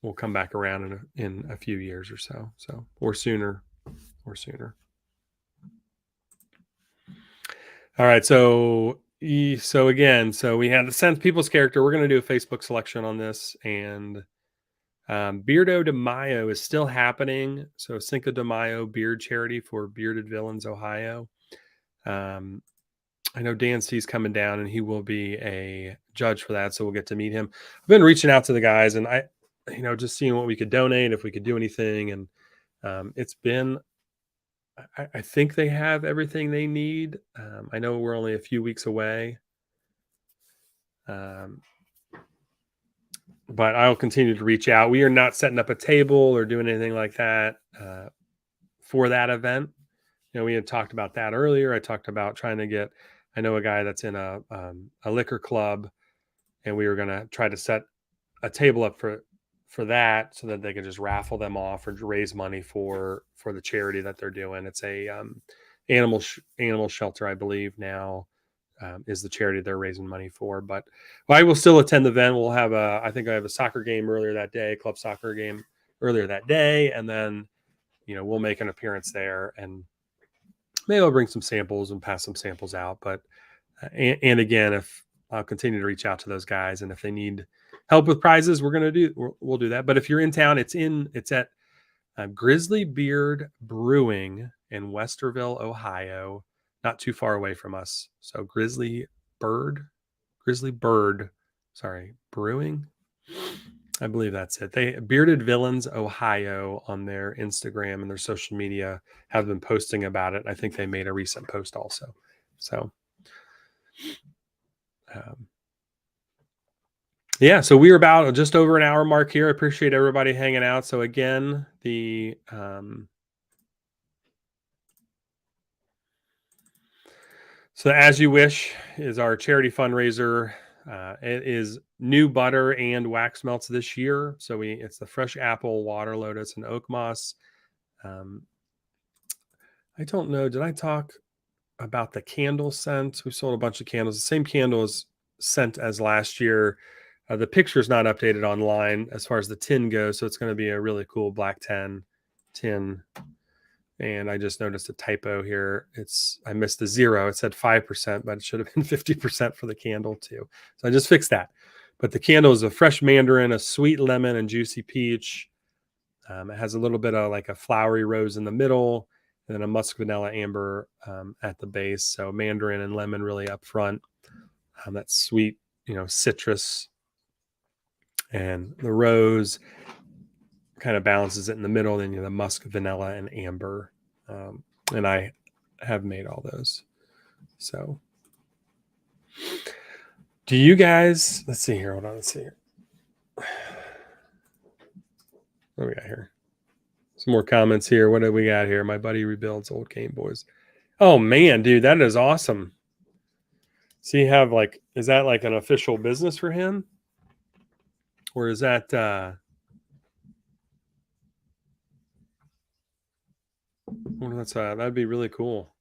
[SPEAKER 1] will come back around in a few years or so. So, or sooner. All right. So again, we had the Sense People's Character. We're going to do a Facebook selection on this. And Beardo de Mayo is still happening. So Cinco de Mayo beard charity for Bearded Villains, Ohio. I know Dan C's coming down and he will be a judge for that. So we'll get to meet him. I've been reaching out to the guys and just seeing what we could donate, if we could do anything. And it's been, I think they have everything they need. I know we're only a few weeks away. But I'll continue to reach out. We are not setting up a table or doing anything like that for that event. We had talked about that earlier. I talked about trying to get, I know a guy that's in a liquor club, and we were going to try to set a table up for that so that they could just raffle them off or raise money for the charity that they're doing. It's a animal shelter, I believe now. Is the charity they're raising money for. But I will still attend the event. We'll have I think I have a soccer game earlier that day, club soccer game earlier that day. And then, we'll make an appearance there, and maybe I'll bring some samples and pass some samples out. But, and again, if I'll continue to reach out to those guys, and if they need help with prizes, we'll do that. But if you're in town, it's at Grizzly Beard Brewing in Westerville, Ohio, not too far away from us. So Grizzly Bird, Brewing. I believe that's it. They Bearded Villains Ohio on their Instagram and their social media have been posting about it. I think they made a recent post also. So, yeah, so we're about just over an hour mark here. I appreciate everybody hanging out. So again, the so As You Wish is our charity fundraiser. It is new butter and wax melts this year. So it's the fresh apple, water lotus, and oak moss. I don't know. Did I talk about the candle scent? We sold a bunch of candles. The same candles scent as last year. The picture's not updated online as far as the tin goes, so it's going to be a really cool black tin. And I just noticed a typo here. I missed the 0. It said 5%, but it should have been 50% for the candle too. So I just fixed that. But the candle is a fresh mandarin, a sweet lemon, and juicy peach. It has a little bit of like a flowery rose in the middle, and then a musk vanilla amber at the base. So mandarin and lemon really up front. That sweet, citrus, and the rose kind of balances it in the middle. Then the musk, vanilla, and amber. And I have made all those. So, do you guys? Let's see here. Hold on. Let's see here. What do we got here? Some more comments here. What do we got here? My buddy rebuilds old Game Boys. Oh man, dude, that is awesome. So you have like, is that like an official business for him, or is that? Well, that's that'd be really cool.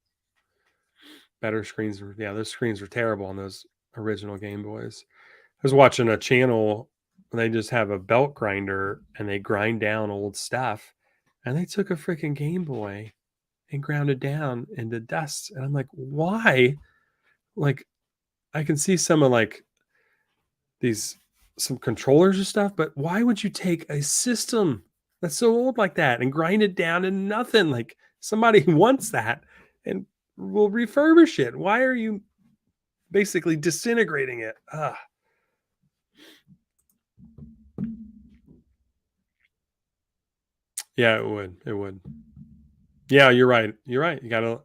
[SPEAKER 1] Better screens. Yeah, those screens are terrible on those original Game Boys. I was watching a channel. They just have a belt grinder and they grind down old stuff. And they took a freaking Game Boy and ground it down into dust. And I'm like, why? Like, I can see some of like some controllers and stuff, but why would you take a system that's so old like that and grind it down to nothing? Like, somebody wants that and will refurbish it. Why are you basically disintegrating it? Yeah, it would. It would. Yeah, you're right. You're right. You gotta.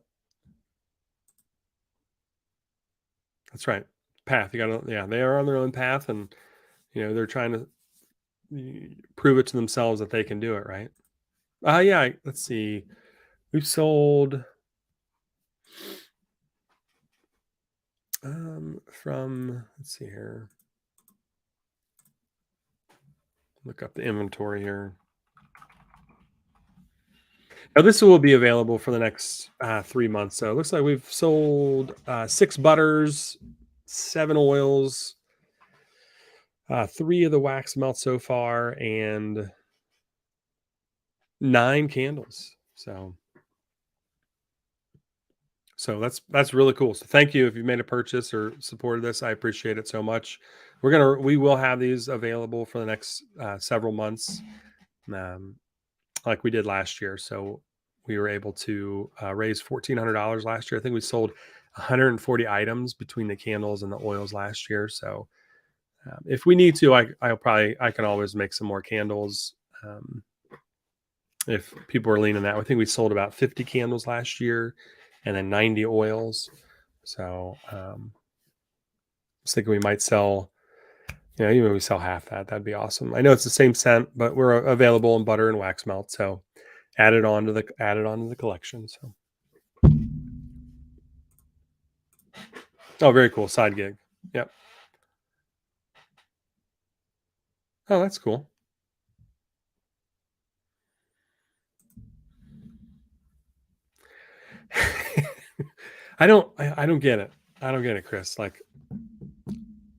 [SPEAKER 1] That's right. Path. You gotta. Yeah, they are on their own path, and they're trying to prove it to themselves that they can do it. Right. Yeah. Let's see. We've sold from. Let's see here. Look up the inventory here. Now this will be available for the next 3 months. So it looks like we've sold 6 butters, 7 oils, 3 of the wax melts so far, and 9 candles. So that's really cool. So thank you if you made a purchase or supported this. I appreciate it so much. We will have these available for the next several months, um, like we did last year. So we were able to raise $1,400 last year. I think we sold 140 items between the candles and the oils last year. So if we need to, I can always make some more candles. If people are leaning that, I think we sold about 50 candles last year and then 90 oils. So I was thinking we might sell, even if we sell half that, that'd be awesome. I know it's the same scent, but we're available in butter and wax melt. So add it on to the collection. So, oh, very cool. Side gig. Yep. Oh, that's cool. I don't get it. I don't get it, Chris. Like,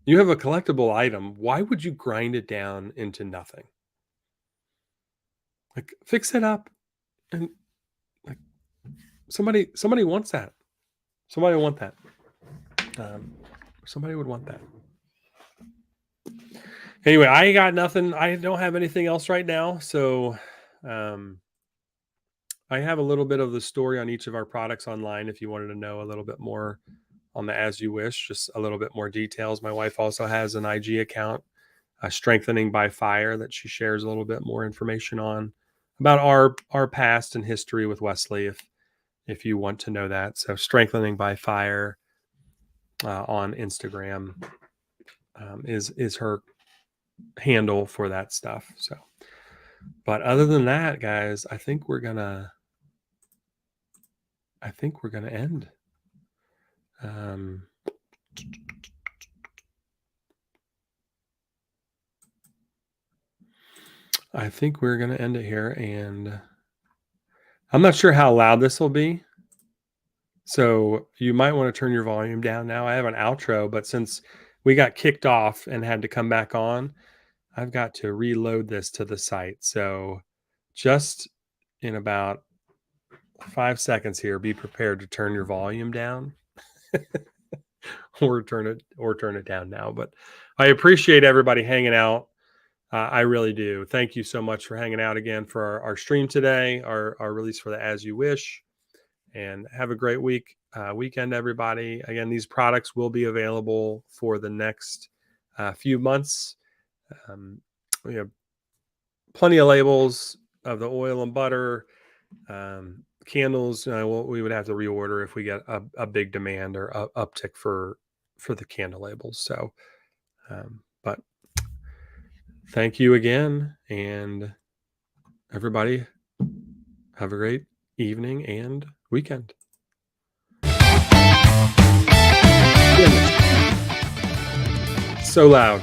[SPEAKER 1] you have a collectible item. Why would you grind it down into nothing? Like, fix it up, and like somebody wants that. Somebody would want that. Somebody would want that. Anyway, I got nothing. I don't have anything else right now. So, I have a little bit of the story on each of our products online. If you wanted to know a little bit more on the As You Wish, just a little bit more details. My wife also has an IG account, Strengthening by Fire, that she shares a little bit more information on about our past and history with Wesley. If you want to know that, so Strengthening by Fire on Instagram is her handle for that stuff. So, but other than that, guys, I think we're gonna end. I think we're gonna end it here, and I'm not sure how loud this will be. So you might want to turn your volume down now. I have an outro, but since we got kicked off and had to come back on, I've got to reload this to the site. So just in about 5 seconds here, be prepared to turn your volume down or turn it down now. But I appreciate everybody hanging out. I really do. Thank you so much for hanging out again for our stream today, our release for the As You Wish. And have a great weekend, everybody. Again, these products will be available for the next few months. We have plenty of labels of the oil and butter. candles, well, we would have to reorder if we get a big demand or uptick for the candle labels. So, but thank you again, and everybody have a great evening and weekend. So loud.